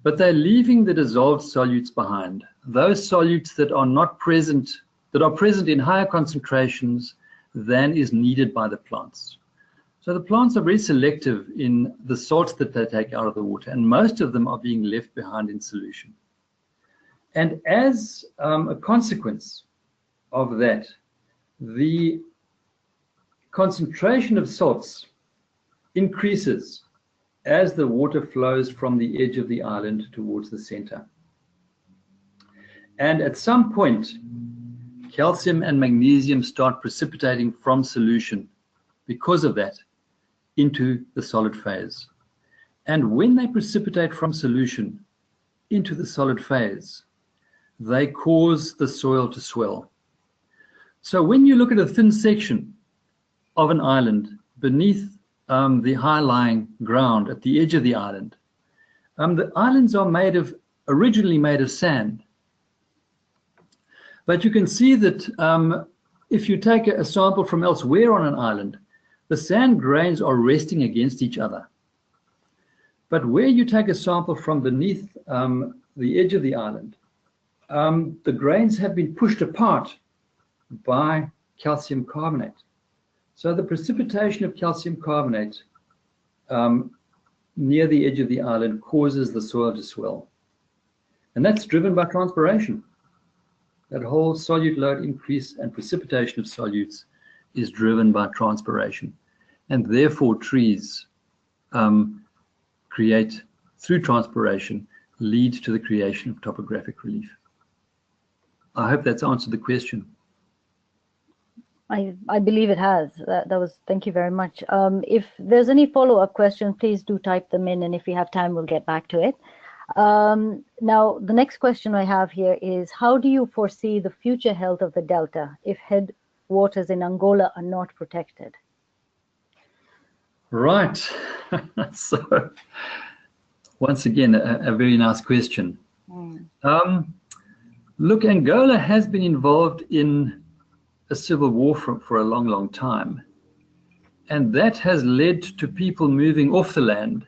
Speaker 2: but they're leaving the dissolved solutes behind. Those solutes that are not present, that are present in higher concentrations than is needed by the plants. So the plants are very selective in the salts that they take out of the water, and most of them are being left behind in solution. And as a consequence of that, the concentration of salts increases as the water flows from the edge of the island towards the center. And at some point, calcium and magnesium start precipitating from solution because of that into the solid phase. And when they precipitate from solution into the solid phase, they cause the soil to swell. So when you look at a thin section of an island beneath the high-lying ground at the edge of the islands are originally made of sand. But you can see that if you take a sample from elsewhere on an island, the sand grains are resting against each other. But where you take a sample from beneath the edge of the island, the grains have been pushed apart by calcium carbonate. So the precipitation of calcium carbonate near the edge of the island causes the soil to swell. And that's driven by transpiration. That whole solute load increase and precipitation of solutes is driven by transpiration. And therefore trees create, through transpiration, lead to the creation of topographic relief. I hope that's answered the question.
Speaker 1: I believe it has. Thank you very much. If there's any follow-up questions, please do type them in, and if we have time, we'll get back to it. Now, the next question I have here is, how do you foresee the future health of the delta if headwaters in Angola are not protected?
Speaker 2: Right. So, once again, a very nice question. Look, Angola has been involved in a civil war for a long, long time. And that has led to people moving off the land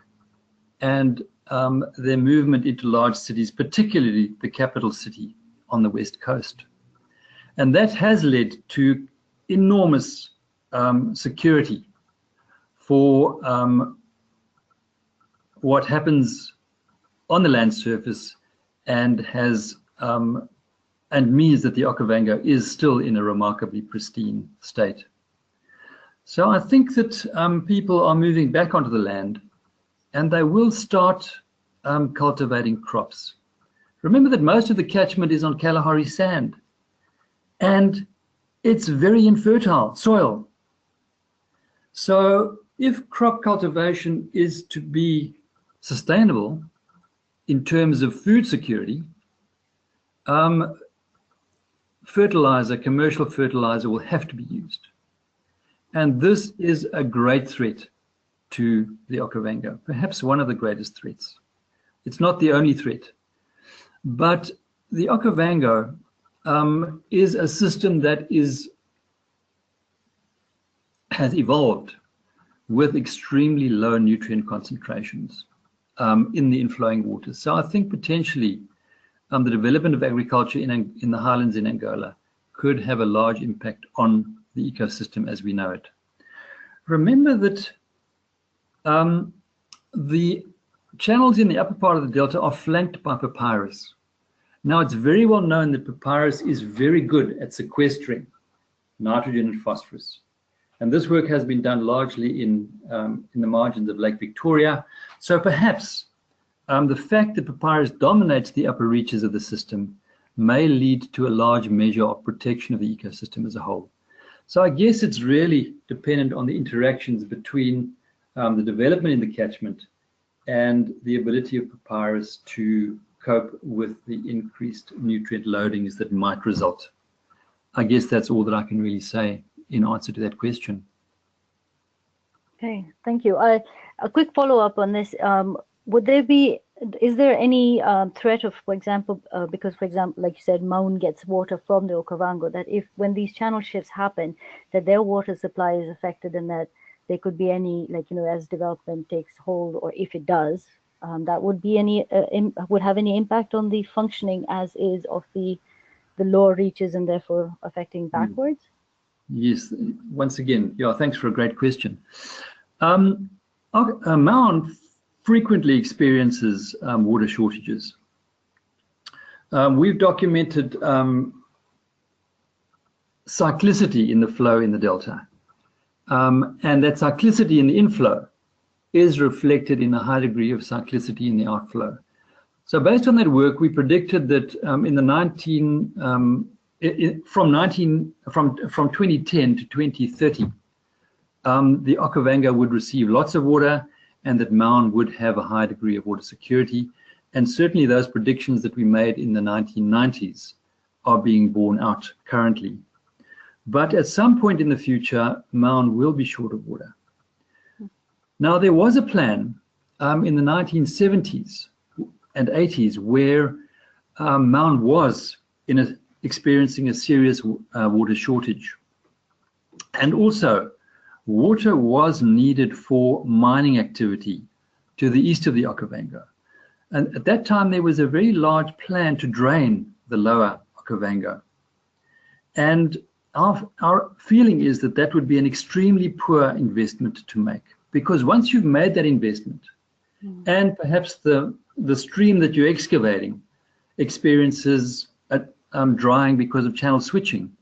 Speaker 2: and their movement into large cities, particularly the capital city on the west coast. And that has led to enormous security for what happens on the land surface, and has and means that the Okavango is still in a remarkably pristine state. So I think that people are moving back onto the land, and they will start cultivating crops. Remember that most of the catchment is on Kalahari sand, and it's very infertile soil. So if crop cultivation is to be sustainable in terms of food security, fertilizer, commercial fertilizer, will have to be used. And this is a great threat to the Okavango, perhaps one of the greatest threats. It's not the only threat, but the Okavango is a system that has evolved with extremely low nutrient concentrations in the inflowing waters. So I think potentially the development of agriculture in the highlands in Angola could have a large impact on the ecosystem as we know it. Remember that the channels in the upper part of the delta are flanked by papyrus. Now, it's very well known that papyrus is very good at sequestering nitrogen and phosphorus. And this work has been done largely in the margins of Lake Victoria. So perhaps the fact that papyrus dominates the upper reaches of the system may lead to a large measure of protection of the ecosystem as a whole. So I guess it's really dependent on the interactions between the development in the catchment and the ability of papyrus to cope with the increased nutrient loadings that might result. I guess that's all that I can really say in answer to that question.
Speaker 1: Okay, thank you. A quick follow-up on this. Is there any threat of, for example, because, for example, like you said, Maun gets water from the Okavango, that when these channel shifts happen, that their water supply is affected, and that there could be any, as development takes hold, or if it does, that would be would have any impact on the functioning as is of the lower reaches, and therefore affecting backwards?
Speaker 2: Yes, once again, yeah, thanks for a great question. Maun frequently experiences water shortages. We've documented cyclicity in the flow in the delta, and that cyclicity in the inflow is reflected in a high degree of cyclicity in the outflow. So based on that work, we predicted that from 2010 to 2030, the Okavango would receive lots of water, and that Maun would have a high degree of water security. And certainly those predictions that we made in the 1990s are being borne out currently. But at some point in the future, Maun will be short of water. Now, there was a plan in the 1970s and 80s where Maun was experiencing a serious water shortage. And also, water was needed for mining activity to the east of the Okavango. And at that time, there was a very large plan to drain the lower Okavango. And our feeling is that that would be an extremely poor investment to make, because once you've made that investment, and perhaps the stream that you're excavating experiences drying because of channel switching,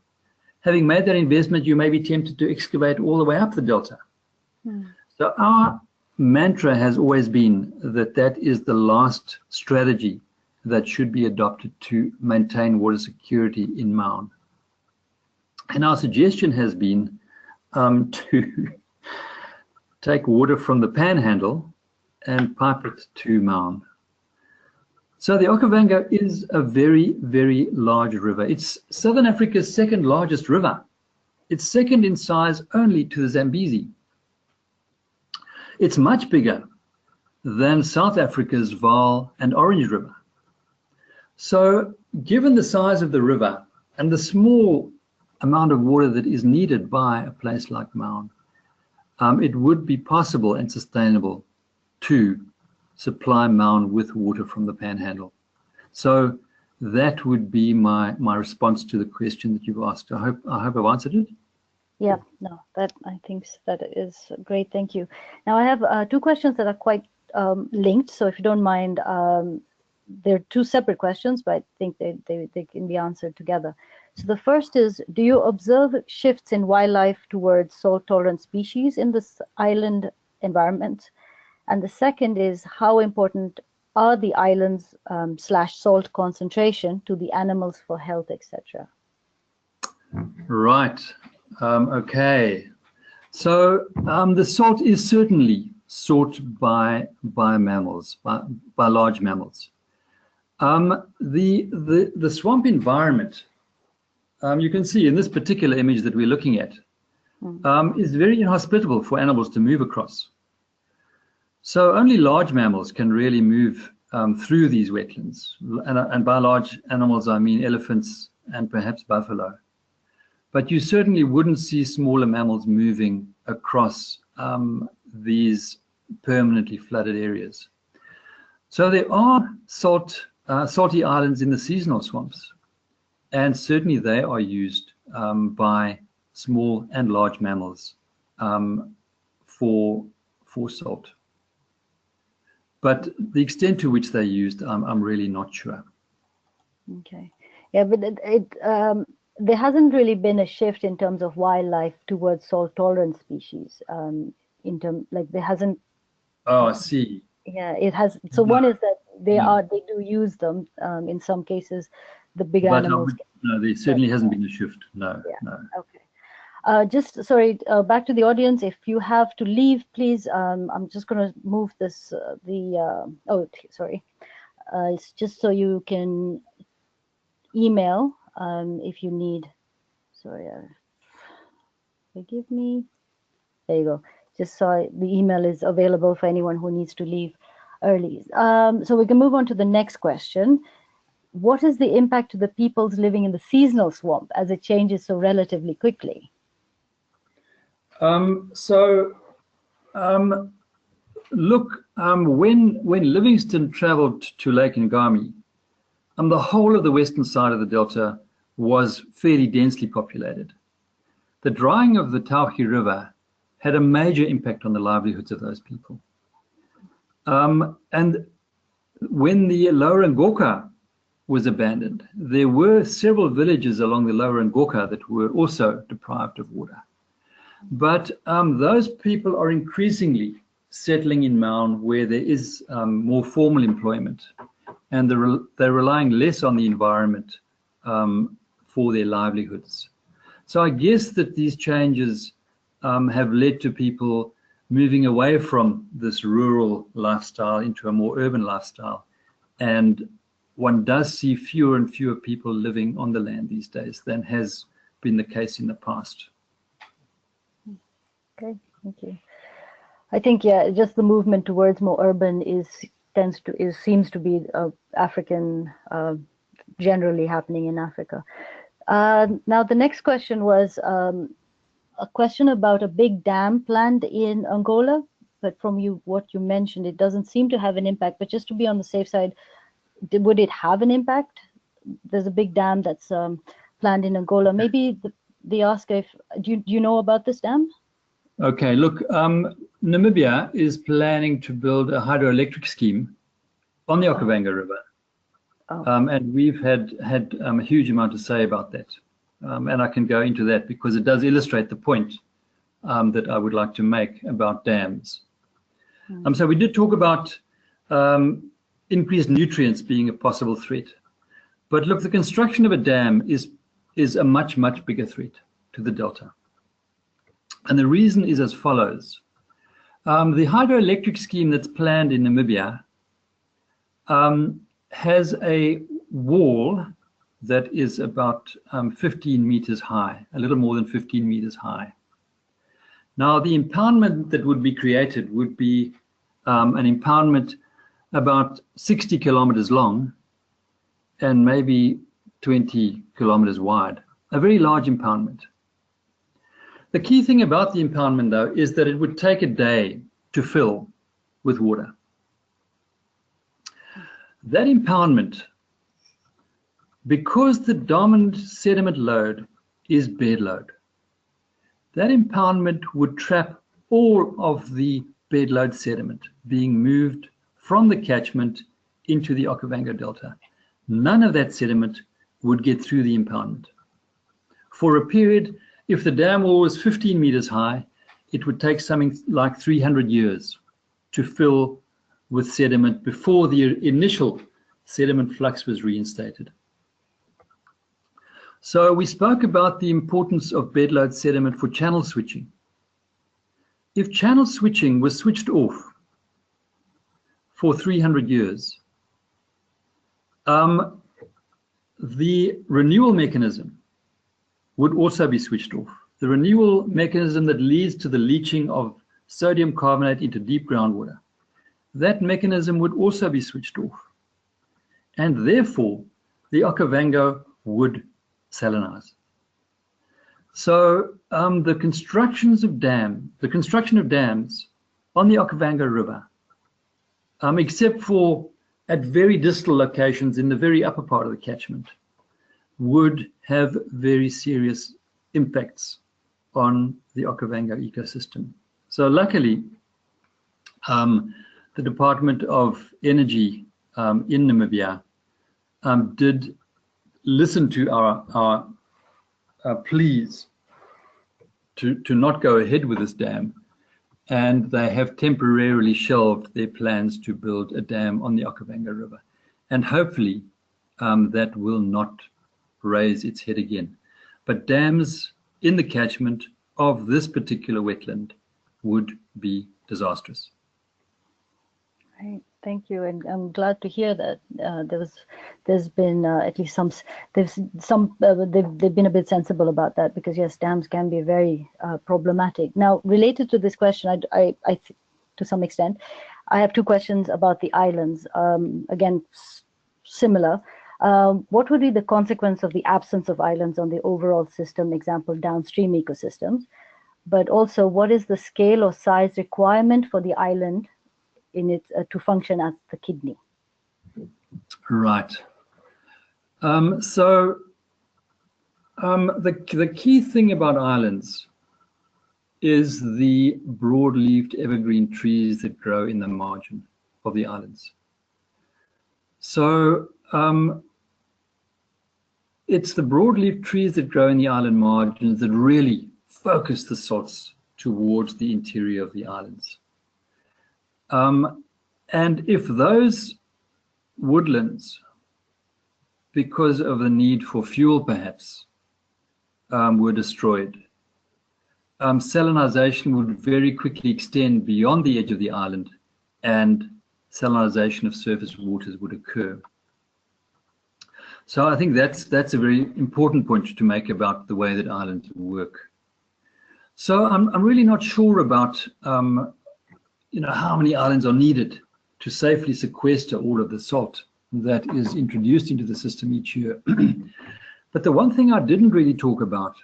Speaker 2: having made that investment, you may be tempted to excavate all the way up the delta. So our mantra has always been that that is the last strategy that should be adopted to maintain water security in Maun. And our suggestion has been to take water from the panhandle and pipe it to Maun. So the Okavango is a very, very large river. It's Southern Africa's second largest river. It's second in size only to the Zambezi. It's much bigger than South Africa's Vaal and Orange River. So given the size of the river and the small amount of water that is needed by a place like Maun, it would be possible and sustainable to supply Maun with water from the panhandle. So that would be my response to the question that you've asked. I hope I've answered it.
Speaker 1: Yeah, no, I think that is great. Thank you. Now I have two questions that are quite linked. So if you don't mind, they're two separate questions, but I think they can be answered together. So the first is, do you observe shifts in wildlife towards salt-tolerant species in this island environment? And the second is, how important are the islands slash salt concentration to the animals for health, etc.?
Speaker 2: Right. Okay. So the salt is certainly sought by mammals, by large mammals. The swamp environment, you can see in this particular image that we're looking at, is very inhospitable for animals to move across. So only large mammals can really move through these wetlands. And by large animals, I mean elephants and perhaps buffalo. But you certainly wouldn't see smaller mammals moving across these permanently flooded areas. So there are salty islands in the seasonal swamps, and certainly they are used by small and large mammals for salt. But the extent to which they're used, I'm really not sure.
Speaker 1: Okay. Yeah, but there hasn't really been a shift in terms of wildlife towards salt-tolerant species. There hasn't.
Speaker 2: Oh, I see.
Speaker 1: Yeah, it has. So one is that they do use them in some cases. The big animals.
Speaker 2: No, there certainly hasn't been a shift. No,
Speaker 1: yeah.
Speaker 2: no.
Speaker 1: Okay. Just sorry. Back to the audience. If you have to leave, please. I'm just going to move this. Sorry. It's just so you can email if you need. Sorry. Forgive me. There you go. Just so the email is available for anyone who needs to leave early. So we can move on to the next question. What is the impact to the peoples living in the seasonal swamp as it changes so relatively quickly?
Speaker 2: Look, when Livingstone traveled to Lake Ngami, the whole of the western side of the delta was fairly densely populated. The drying of the Thaoge River had a major impact on the livelihoods of those people. And when the lower Ngorka was abandoned, there were several villages along the lower Ngorka that were also deprived of water. But those people are increasingly settling in Maun where there is more formal employment, and they're relying less on the environment for their livelihoods. So I guess that these changes have led to people moving away from this rural lifestyle into a more urban lifestyle. And one does see fewer and fewer people living on the land these days than has been the case in the past.
Speaker 1: Okay, thank you. I think, yeah, just the movement towards more urban seems to be African, generally happening in Africa. Now, the next question was a question about a big dam planned in Angola, but from what you mentioned, it doesn't seem to have an impact. But just to be on the safe side, would it have an impact? There's a big dam that's planned in Angola. Maybe they ask if, do you know about this dam?
Speaker 2: Okay, look, Namibia is planning to build a hydroelectric scheme on the Okavango River. And we've had a huge amount to say about that. And I can go into that because it does illustrate the point that I would like to make about dams. So we did talk about increased nutrients being a possible threat. But look, the construction of a dam is a much, much bigger threat to the delta. And the reason is as follows. The hydroelectric scheme that's planned in Namibia has a wall that is about 15 meters high, a little more than 15 meters high. Now, the impoundment that would be created would be an impoundment about 60 kilometers long and maybe 20 kilometers wide, a very large impoundment. The key thing about the impoundment, though, is that it would take a day to fill with water. That impoundment, because the dominant sediment load is bed load, that impoundment would trap all of the bed load sediment being moved from the catchment into the Okavango Delta. None of that sediment would get through the impoundment. For a period, if the dam wall was 15 meters high, it would take something like 300 years to fill with sediment before the initial sediment flux was reinstated. So we spoke about the importance of bedload sediment for channel switching. If channel switching was switched off for 300 years, the renewal mechanism would also be switched off. The renewal mechanism that leads to the leaching of sodium carbonate into deep groundwater, that mechanism would also be switched off. And therefore, the Okavango would salinize. So the construction of dams on the Okavango River, except for at very distal locations in the very upper part of the catchment, would have very serious impacts on the Okavango ecosystem. So luckily, the Department of Energy in Namibia did listen to our pleas to not go ahead with this dam, and they have temporarily shelved their plans to build a dam on the Okavango River. And hopefully that will not raise its head again. But dams in the catchment of this particular wetland would be disastrous.
Speaker 1: Right. Thank you, and I'm glad to hear that there's been at least they've been a bit sensible about that, because yes, dams can be very problematic. Now, related to this question, I to some extent, I have two questions about the islands. Again, similar. What would be the consequence of the absence of islands on the overall system? Example, downstream ecosystems. But also, what is the scale or size requirement for the island in its to function as the kidney?
Speaker 2: Right. The key thing about islands is the broad-leaved evergreen trees that grow in the margin of the islands. So it's the broad-leaved trees that grow in the island margins that really focus the salts towards the interior of the islands. And if those woodlands, because of the need for fuel perhaps, were destroyed, salinization would very quickly extend beyond the edge of the island, and salinization of surface waters would occur. So I think that's a very important point to make about the way that islands work. So I'm really not sure about how many islands are needed to safely sequester all of the salt that is introduced into the system each year. But the one thing I didn't really talk about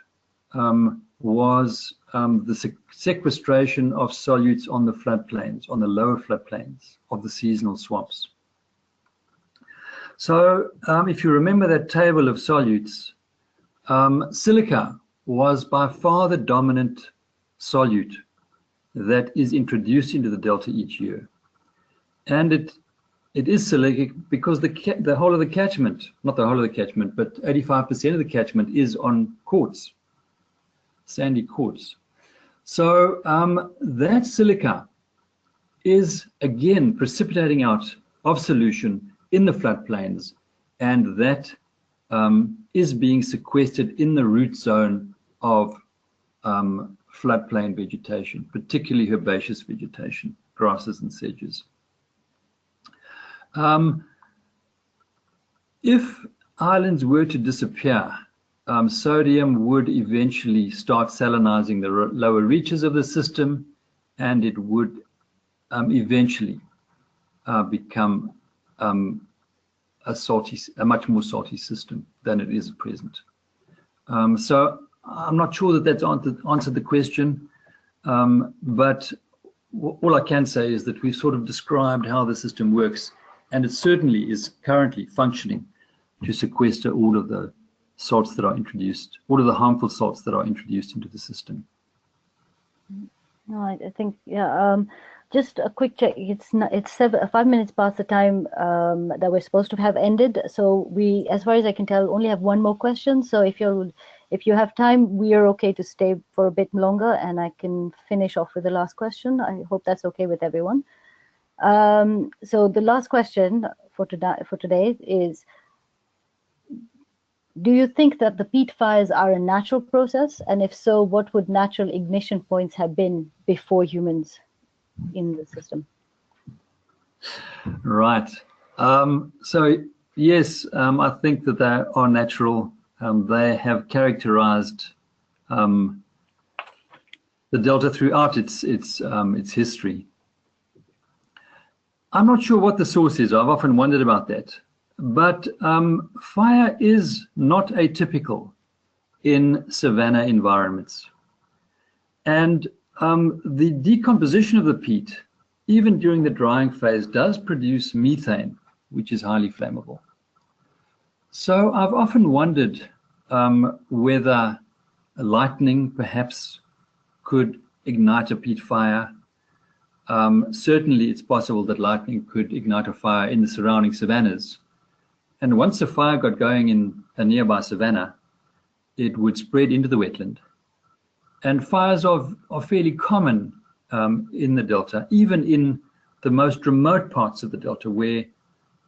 Speaker 2: was the sequestration of solutes on the floodplains, on the lower floodplains of the seasonal swamps. So if you remember that table of solutes, silica was by far the dominant solute that is introduced into the delta each year. And it is silicic because the whole of the catchment, not the whole of the catchment, but 85% of the catchment is on quartz, sandy quartz. So that silica is again precipitating out of solution in the floodplains, and that is being sequestered in the root zone of floodplain vegetation, particularly herbaceous vegetation, grasses and sedges. If islands were to disappear, sodium would eventually start salinizing the lower reaches of the system, and it would eventually become a much more salty system than it is at present. So I'm not sure that that's answered the question, but all I can say is that we've sort of described how the system works, and it certainly is currently functioning to sequester all of the salts that are introduced, all of the harmful salts that are introduced into the system.
Speaker 1: No, I think, yeah, just a quick check. It's 5 minutes past the time that we're supposed to have ended. So we, as far as I can tell, only have one more question. So if you have time, we are okay to stay for a bit longer, and I can finish off with the last question. I hope that's okay with everyone. So the last question for today is, do you think that the peat fires are a natural process? And if so, what would natural ignition points have been before humans in the system?
Speaker 2: Right. So yes, I think that they are natural. They have characterized the delta throughout its history. I'm not sure what the source is. I've often wondered about that. But fire is not atypical in savanna environments. And the decomposition of the peat, even during the drying phase, does produce methane, which is highly flammable. So I've often wondered whether lightning perhaps could ignite a peat fire. Certainly it's possible that lightning could ignite a fire in the surrounding savannas. And once a fire got going in a nearby savanna, it would spread into the wetland. And fires are fairly common in the delta, even in the most remote parts of the delta where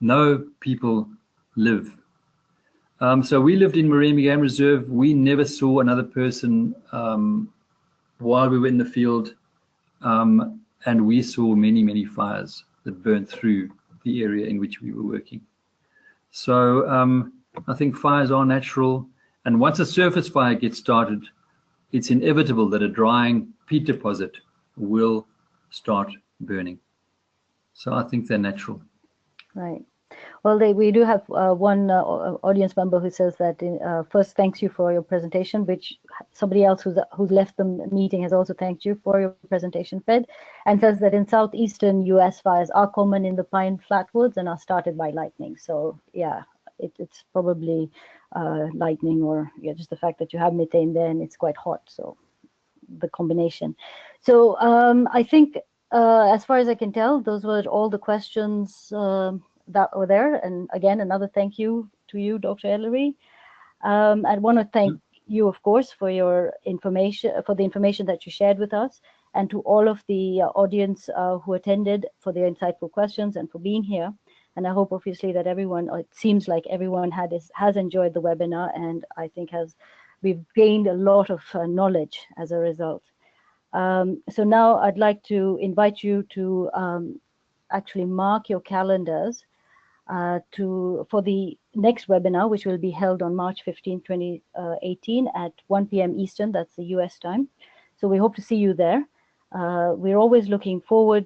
Speaker 2: no people live. So we lived in Marine Game Reserve. We never saw another person while we were in the field. And we saw many, many fires that burned through the area in which we were working. So I think fires are natural. And once a surface fire gets started, it's inevitable that a drying peat deposit will start burning. So I think they're natural.
Speaker 1: Right. Well, we do have one audience member who says that first thanks you for your presentation, which somebody else who's left the meeting has also thanked you for your presentation, Fred, and says that in southeastern US fires are common in the pine flatwoods and are started by lightning. So yeah, it's probably lightning, or just the fact that you have methane there and it's quite hot. So the combination. So I think as far as I can tell, those were all the questions that were there. And again, another thank you to you, Dr. Ellery. I want to thank you, of course, for your information, for the information that you shared with us, and to all of the audience who attended for their insightful questions and for being here. And I hope, obviously, that everyone, or it seems like everyone has enjoyed the webinar, and I think we've gained a lot of knowledge as a result. So now I'd like to invite you to actually mark your calendars for the next webinar, which will be held on March 15, 2018 at 1 p.m. Eastern, that's the US time. So we hope to see you there. We're always looking forward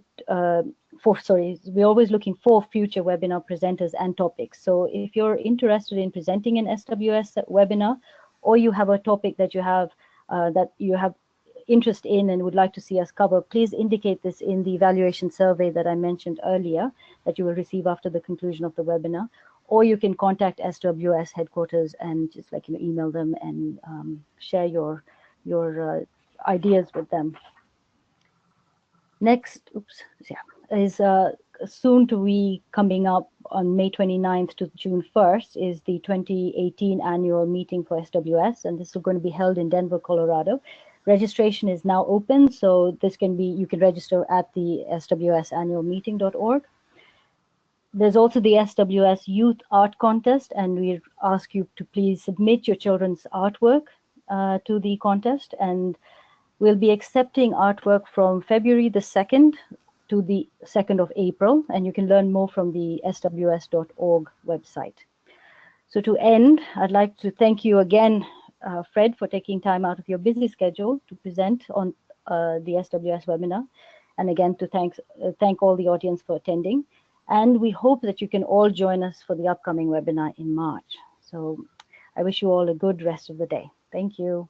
Speaker 1: we're always looking for future webinar presenters and topics. So if you're interested in presenting an SWS webinar, or you have a topic that you have interest in and would like to see us cover, please indicate this in the evaluation survey that I mentioned earlier that you will receive after the conclusion of the webinar, or you can contact SWS headquarters and just email them and share your ideas with them. Next, is soon to be coming up on May 29th to June 1st is the 2018 annual meeting for SWS, and this is going to be held in Denver, Colorado. Registration is now open, so you can register at the swsannualmeeting.org. There's also the SWS Youth Art Contest, and we ask you to please submit your children's artwork to the contest, and we'll be accepting artwork from February the 2nd to the 2nd of April, and you can learn more from the sws.org website. So to end, I'd like to thank you again, Fred, for taking time out of your busy schedule to present on the SWS webinar, and again to thank all the audience for attending. And we hope that you can all join us for the upcoming webinar in March. So I wish you all a good rest of the day. Thank you.